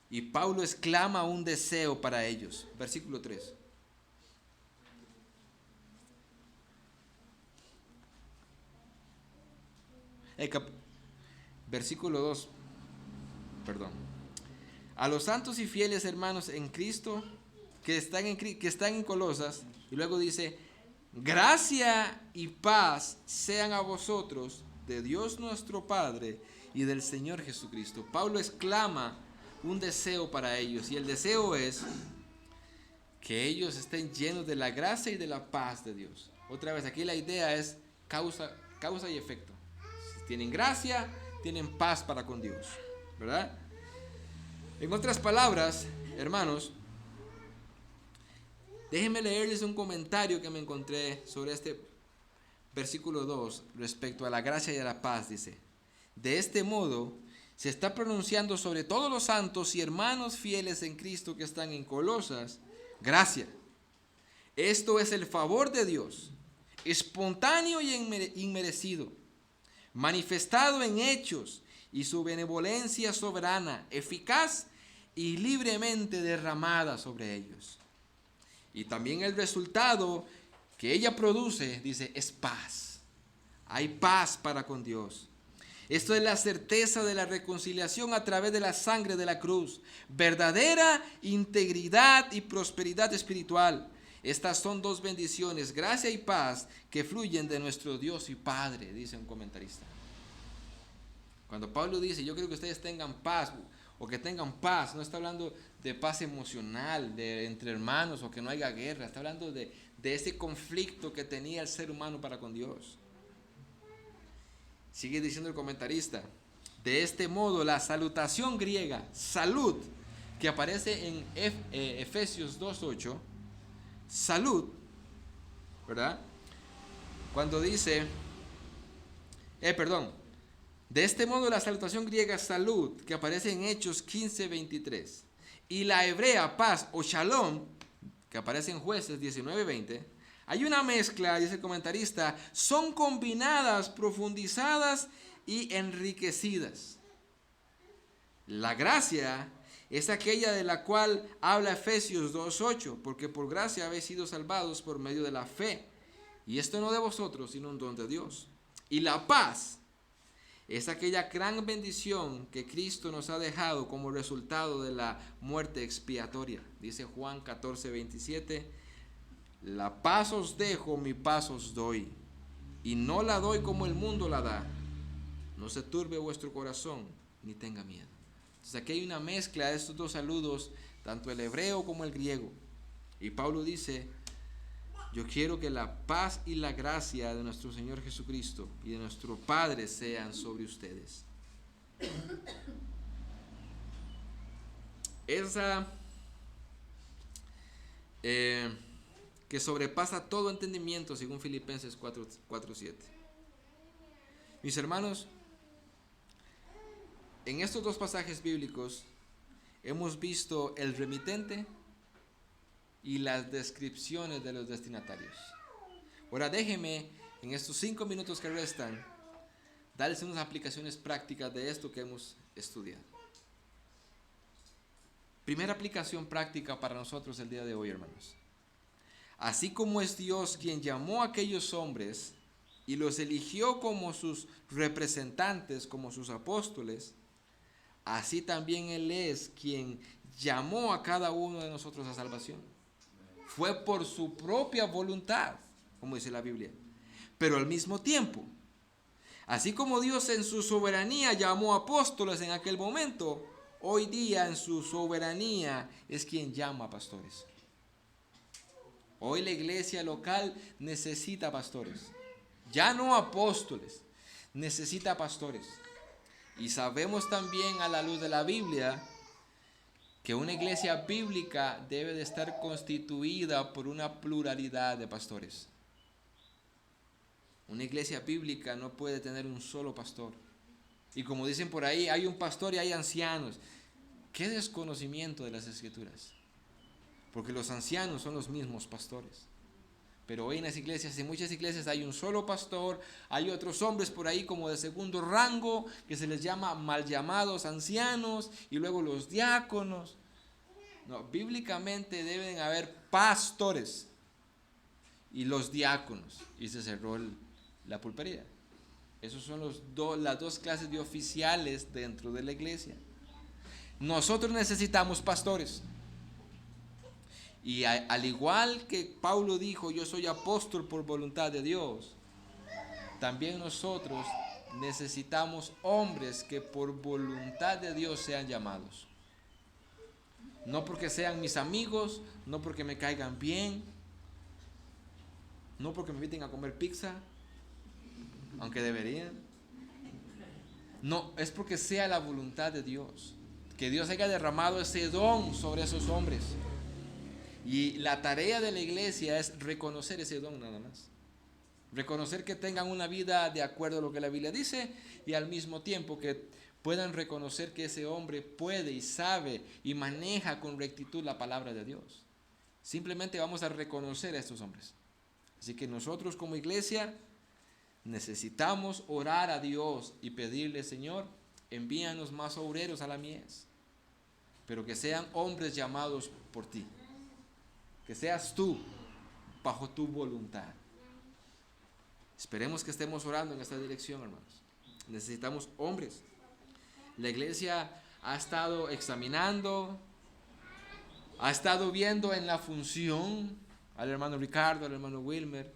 Y Pablo exclama un deseo para ellos. Versículo 3. Versículo 2. Perdón. A los santos y fieles hermanos en Cristo que están en Colosas, Y luego dice, gracia y paz sean a vosotros de Dios nuestro Padre y del Señor Jesucristo. Pablo exclama un deseo para ellos, y el deseo es que ellos estén llenos de la gracia y de la paz de Dios. Otra vez, aquí la idea es causa y efecto. Si tienen gracia, tienen paz para con Dios, ¿verdad? En otras palabras, hermanos, déjenme leerles un comentario que me encontré sobre este versículo 2 respecto a la gracia y a la paz. Dice, de este modo se está pronunciando sobre todos los santos y hermanos fieles en Cristo que están en Colosas, gracia. Esto es el favor de Dios, espontáneo y inmerecido, manifestado en hechos, y su benevolencia soberana, eficaz y libremente derramada sobre ellos. Y también el resultado que ella produce, dice, es paz. Hay paz para con Dios. Esto es la certeza de la reconciliación a través de la sangre de la cruz, verdadera integridad y prosperidad espiritual. Estas son dos bendiciones, gracia y paz, que fluyen de nuestro Dios y Padre, dice un comentarista. Cuando Pablo dice, yo quiero que ustedes tengan paz, o que tengan paz, no está hablando de paz emocional, de entre hermanos, o que no haya guerra, está hablando de ese conflicto que tenía el ser humano para con Dios. Sigue diciendo el comentarista, de este modo la salutación griega, salud, que aparece en Efesios 2:8, salud, ¿verdad? Cuando dice, de este modo la salutación griega salud, que aparece en Hechos 15:23, y la hebrea paz o shalom, que aparece en Jueces 19:20, hay una mezcla, dice el comentarista, son combinadas, profundizadas y enriquecidas. La gracia es aquella de la cual habla Efesios 2:8, porque por gracia habéis sido salvados por medio de la fe, y esto no de vosotros, sino un don de Dios. Y la paz es aquella gran bendición que Cristo nos ha dejado como resultado de la muerte expiatoria. Dice Juan 14:27, la paz os dejo, mi paz os doy, y no la doy como el mundo la da. No se turbe vuestro corazón, ni tenga miedo. Entonces aquí hay una mezcla de estos dos saludos, tanto el hebreo como el griego. Y Pablo dice, yo quiero que la paz y la gracia de nuestro Señor Jesucristo y de nuestro Padre sean sobre ustedes. Esa que sobrepasa todo entendimiento, según Filipenses 4:7. Mis hermanos, en estos dos pasajes bíblicos hemos visto el remitente y las descripciones de los destinatarios. Ahora déjeme, en estos 5 minutos que restan, darles unas aplicaciones prácticas de esto que hemos estudiado. Primera aplicación práctica para nosotros el día de hoy, hermanos. Así como es Dios quien llamó a aquellos hombres y los eligió como sus representantes, como sus apóstoles, así también Él es quien llamó a cada uno de nosotros a salvación. Fue por su propia voluntad, como dice la Biblia. Pero al mismo tiempo, así como Dios en su soberanía llamó apóstoles en aquel momento, hoy día en su soberanía es quien llama a pastores. Hoy la iglesia local necesita pastores, ya no apóstoles, necesita pastores. Y sabemos también a la luz de la Biblia que una iglesia bíblica debe de estar constituida por una pluralidad de pastores. Una iglesia bíblica no puede tener un solo pastor. Y como dicen por ahí, hay un pastor y hay ancianos. ¡Qué desconocimiento de las Escrituras! Porque los ancianos son los mismos pastores. Pero hoy en las iglesias, en muchas iglesias hay un solo pastor, hay otros hombres por ahí como de segundo rango, que se les llama mal llamados ancianos, y luego los diáconos. No, bíblicamente deben haber pastores y los diáconos, y se cerró la pulpería. Esos son las dos clases de oficiales dentro de la iglesia. Nosotros necesitamos pastores. Y al igual que Pablo dijo, yo soy apóstol por voluntad de Dios, también nosotros necesitamos hombres que por voluntad de Dios sean llamados. No porque sean mis amigos, no porque me caigan bien, no porque me inviten a comer pizza, aunque deberían. No, es porque sea la voluntad de Dios. Que Dios haya derramado ese don sobre esos hombres. Y la tarea de la iglesia es reconocer ese don nada más. Reconocer que tengan una vida de acuerdo a lo que la Biblia dice y al mismo tiempo que puedan reconocer que ese hombre puede y sabe y maneja con rectitud la palabra de Dios. Simplemente vamos a reconocer a estos hombres. Así que nosotros como iglesia necesitamos orar a Dios y pedirle, Señor, envíanos más obreros a la mies, pero que sean hombres llamados por ti, que seas tú bajo tu voluntad. Esperemos que estemos orando en esta dirección, hermanos. Necesitamos hombres. La iglesia ha estado examinando, ha estado viendo en la función al hermano Ricardo, al hermano Wilmer.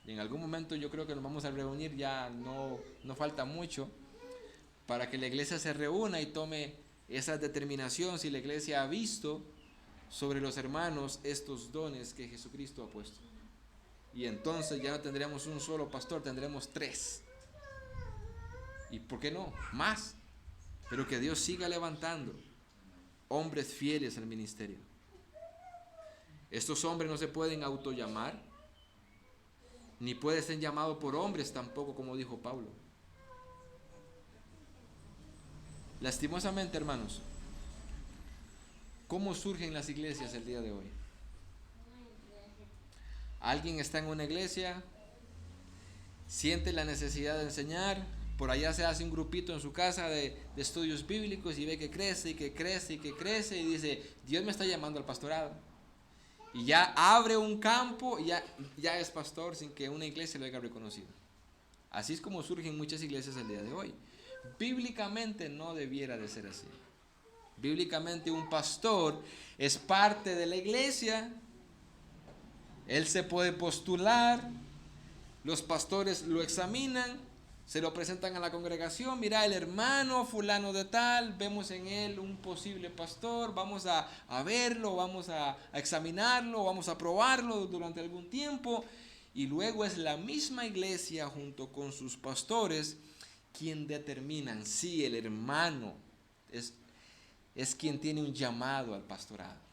Y en algún momento yo creo que nos vamos a reunir, ya no falta mucho, para que la iglesia se reúna y tome esa determinación si la iglesia ha visto sobre los hermanos estos dones que Jesucristo ha puesto. Y entonces ya no tendremos un solo pastor, tendremos 3. ¿Y por qué no? Más. Pero que Dios siga levantando hombres fieles al ministerio. Estos hombres no se pueden autollamar, ni pueden ser llamados por hombres tampoco, como dijo Pablo. Lastimosamente, hermanos, ¿cómo surgen las iglesias el día de hoy? Alguien está en una iglesia, siente la necesidad de enseñar, por allá se hace un grupito en su casa de estudios bíblicos y ve que crece y que crece y que crece y dice, Dios me está llamando al pastorado. Y ya abre un campo y ya es pastor sin que una iglesia lo haya reconocido. Así es como surgen muchas iglesias el día de hoy. Bíblicamente no debiera de ser así. Bíblicamente un pastor es parte de la iglesia. Él se puede postular, los pastores lo examinan, se lo presentan a la congregación, mira el hermano fulano de tal, vemos en él un posible pastor, vamos a verlo, vamos a examinarlo, vamos a probarlo durante algún tiempo, y luego es la misma iglesia junto con sus pastores quien determinan si el hermano es quien tiene un llamado al pastorado.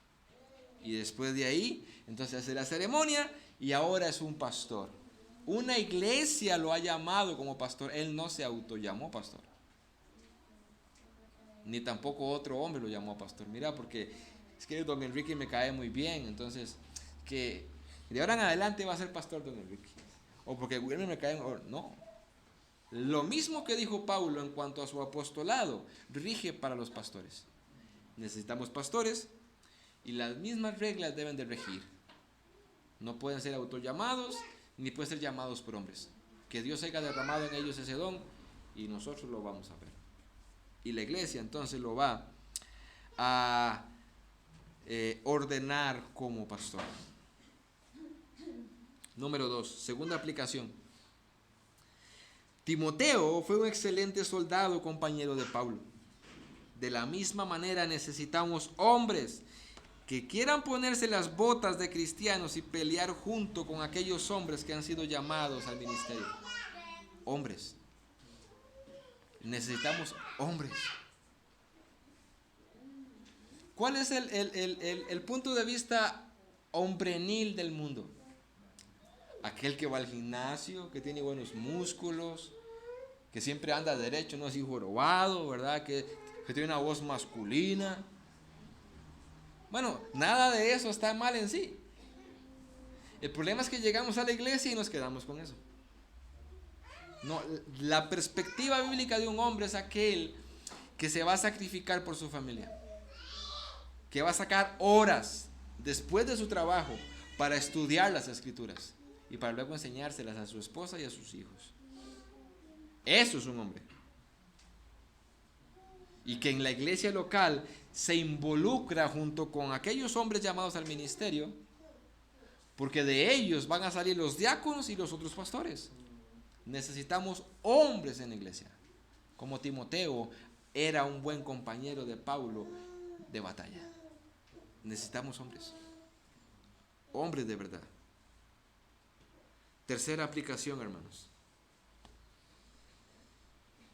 Y después de ahí, entonces hace la ceremonia y ahora es un pastor. Una iglesia lo ha llamado como pastor. Él no se autollamó pastor. Ni tampoco otro hombre lo llamó pastor. Mira, porque es que don Enrique me cae muy bien. Entonces, que de ahora en adelante va a ser pastor don Enrique. O porque Wilmer me cae mejor. No. Lo mismo que dijo Pablo en cuanto a su apostolado, rige para los pastores. Necesitamos pastores. Y las mismas reglas deben de regir. No pueden ser autollamados, ni pueden ser llamados por hombres. Que Dios haya derramado en ellos ese don, y nosotros lo vamos a ver. Y la iglesia entonces lo va a ordenar como pastor. Número 2, segunda aplicación. Timoteo fue un excelente soldado, compañero de Pablo. De la misma manera necesitamos hombres que quieran ponerse las botas de cristianos y pelear junto con aquellos hombres que han sido llamados al ministerio. Hombres. Necesitamos hombres. ¿Cuál es el punto de vista hombrenil del mundo? Aquel que va al gimnasio, que tiene buenos músculos, que siempre anda derecho, no así jorobado, ¿verdad? Que tiene una voz masculina. Bueno, nada de eso está mal en sí. El problema es que llegamos a la iglesia y nos quedamos con eso. No, la perspectiva bíblica de un hombre es aquel que se va a sacrificar por su familia, que va a sacar horas después de su trabajo para estudiar las escrituras y para luego enseñárselas a su esposa y a sus hijos. Eso es un hombre. y que en la iglesia local se involucra junto con aquellos hombres llamados al ministerio, porque de ellos van a salir los diáconos y los otros pastores. Necesitamos hombres en la iglesia, como Timoteo era un buen compañero de Pablo de batalla. Necesitamos hombres, hombres de verdad. Tercera aplicación, hermanos.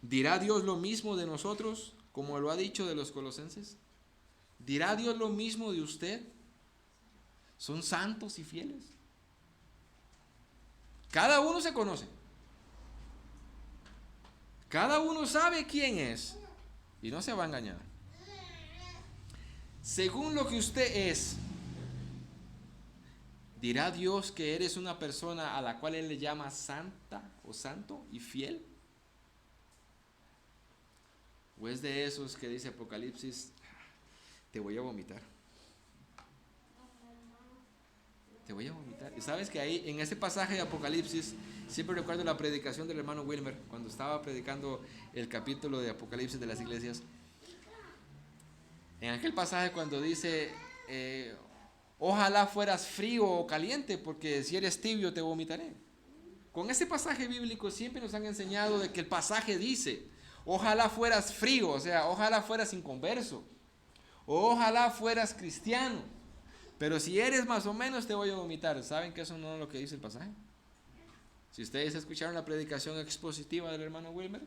¿Dirá Dios lo mismo de nosotros como lo ha dicho de los colosenses? ¿Dirá Dios lo mismo de usted? ¿Son santos y fieles? Cada uno se conoce. Cada uno sabe quién es y no se va a engañar. Según lo que usted es, ¿dirá Dios que eres una persona a la cual Él le llama santa o santo y fiel? ¿O es de esos que dice Apocalipsis, te voy a vomitar? Te voy a vomitar. Y sabes que ahí, en ese pasaje de Apocalipsis, siempre recuerdo la predicación del hermano Wilmer, cuando estaba predicando el capítulo de Apocalipsis de las iglesias. En aquel pasaje cuando dice, ojalá fueras frío o caliente, porque si eres tibio te vomitaré. Con ese pasaje bíblico siempre nos han enseñado de que el pasaje dice, ojalá fueras frío, o sea, ojalá fueras inconverso, ojalá fueras cristiano, pero si eres más o menos te voy a vomitar. ¿Saben que eso no es lo que dice el pasaje? Si ustedes escucharon la predicación expositiva del hermano Wilmer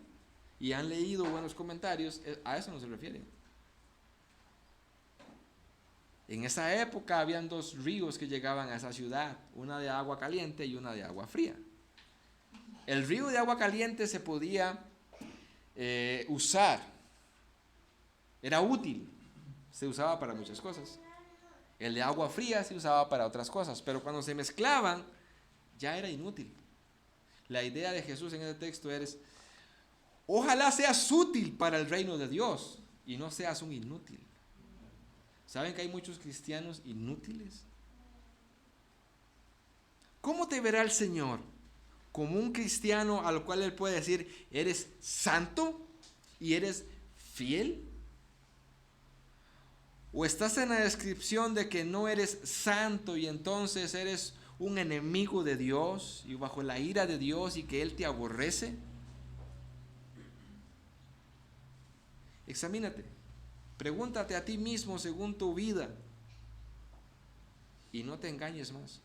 y han leído buenos comentarios, a eso no se refiere. En esa época habían dos ríos que llegaban a esa ciudad, una de agua caliente y una de agua fría. El río de agua caliente se podía usar, era útil, se usaba para muchas cosas. El de agua fría se usaba para otras cosas, pero cuando se mezclaban ya era inútil. La idea de Jesús en ese texto es, ojalá seas útil para el reino de Dios y no seas un inútil. ¿Saben que hay muchos cristianos inútiles? ¿Cómo te verá el Señor? ¿Como un cristiano al cual Él puede decir, eres santo y eres fiel? ¿O estás en la descripción de que no eres santo y entonces eres un enemigo de Dios y bajo la ira de Dios y que Él te aborrece? Examínate, pregúntate a ti mismo según tu vida y no te engañes más.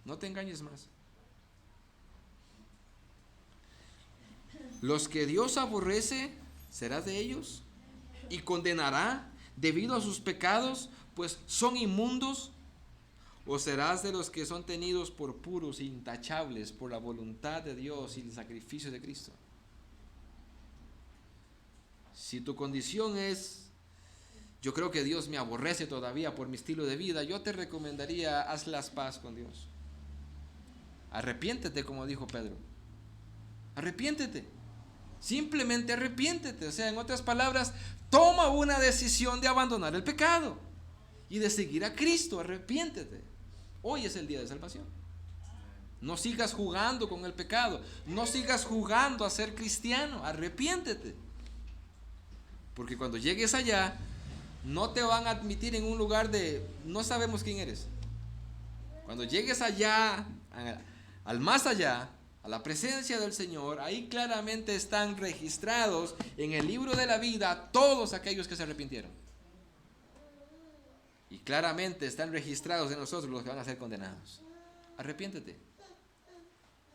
No te engañes más. Los que Dios aborrece, ¿serás de ellos? Y condenará debido a sus pecados, pues son inmundos. ¿O serás de los que son tenidos por puros e intachables por la voluntad de Dios y el sacrificio de Cristo? Si tu condición es, yo creo que Dios me aborrece todavía por mi estilo de vida, yo te recomendaría, haz las paz con Dios. Arrepiéntete, como dijo Pedro. Arrepiéntete. Simplemente arrepiéntete. O sea, en otras palabras, toma una decisión de abandonar el pecado y de seguir a Cristo. Arrepiéntete. Hoy es el día de salvación. No sigas jugando con el pecado. No sigas jugando a ser cristiano. Arrepiéntete. Porque cuando llegues allá, no te van a admitir en un lugar de no sabemos quién eres. Cuando llegues allá, al más allá, a la presencia del Señor, ahí claramente están registrados en el libro de la vida todos aquellos que se arrepintieron. Y claramente están registrados en nosotros los que van a ser condenados. Arrepiéntete.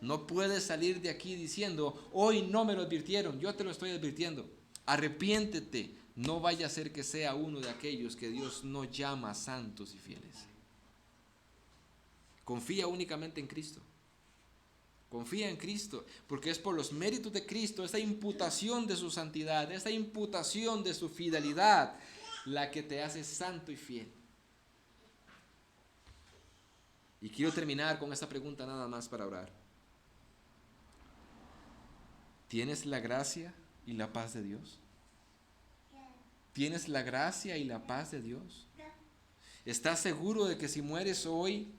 No puedes salir de aquí diciendo, hoy no me lo advirtieron, yo te lo estoy advirtiendo. Arrepiéntete. No vaya a ser que sea uno de aquellos que Dios no llama santos y fieles. Confía únicamente en Cristo. Confía en Cristo, porque es por los méritos de Cristo, esa imputación de su santidad, esa imputación de su fidelidad, la que te hace santo y fiel. Y quiero terminar con esta pregunta nada más para orar. ¿Tienes la gracia y la paz de Dios? ¿Tienes la gracia y la paz de Dios? ¿Estás seguro de que si mueres hoy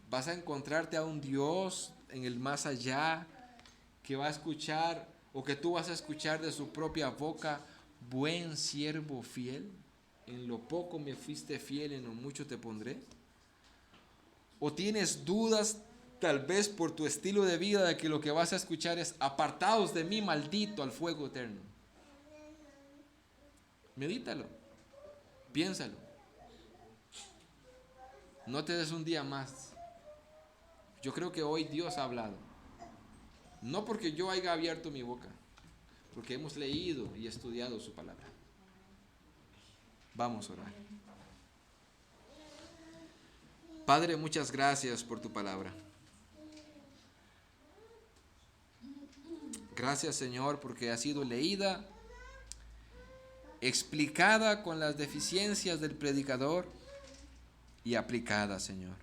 vas a encontrarte a un Dios en el más allá que va a escuchar ¿O que tú vas a escuchar de su propia boca, buen siervo fiel? En lo poco me fuiste fiel, en lo mucho te pondré. ¿O tienes dudas, tal vez por tu estilo de vida, de que lo que vas a escuchar es apartados de mí, maldito, al fuego eterno? Medítalo, piénsalo. No te des un día más. Yo creo que hoy Dios ha hablado. No porque yo haya abierto mi boca, porque hemos leído y estudiado su palabra. Vamos a orar. Padre, muchas gracias por tu palabra. Gracias, Señor, porque ha sido leída, explicada con las deficiencias del predicador y aplicada, Señor.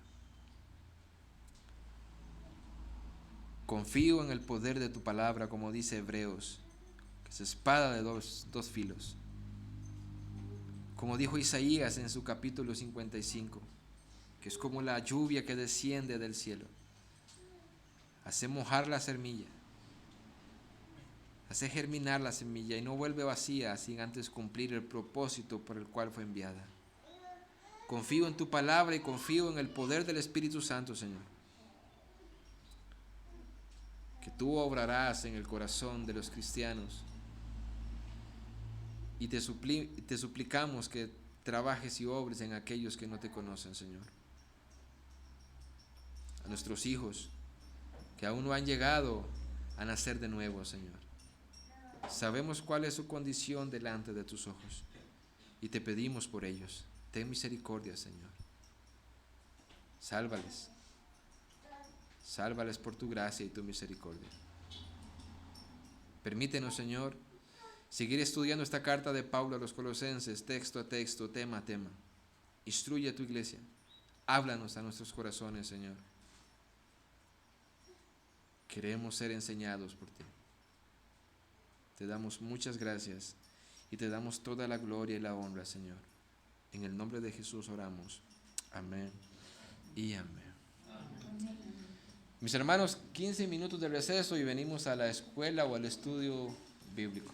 Confío en el poder de tu palabra, como dice Hebreos, que es espada de dos filos. Como dijo Isaías en su capítulo 55, que es como la lluvia que desciende del cielo. Hace mojar la semilla, hace germinar la semilla y no vuelve vacía sin antes cumplir el propósito por el cual fue enviada. Confío en tu palabra y confío en el poder del Espíritu Santo, Señor. Que tú obrarás en el corazón de los cristianos. Y te suplicamos que trabajes y obres en aquellos que no te conocen, Señor. A nuestros hijos que aún no han llegado a nacer de nuevo, Señor. Sabemos cuál es su condición delante de tus ojos y te pedimos por ellos. Ten misericordia, Señor. Sálvales. Sálvales por tu gracia y tu misericordia. Permítenos, Señor, seguir estudiando esta carta de Pablo a los Colosenses, texto a texto, tema a tema. Instruye a tu iglesia. Háblanos a nuestros corazones, Señor. Queremos ser enseñados por ti. Te damos muchas gracias y te damos toda la gloria y la honra, Señor. En el nombre de Jesús oramos. Amén y amén. Mis hermanos, 15 minutos de receso y venimos a la escuela o al estudio bíblico.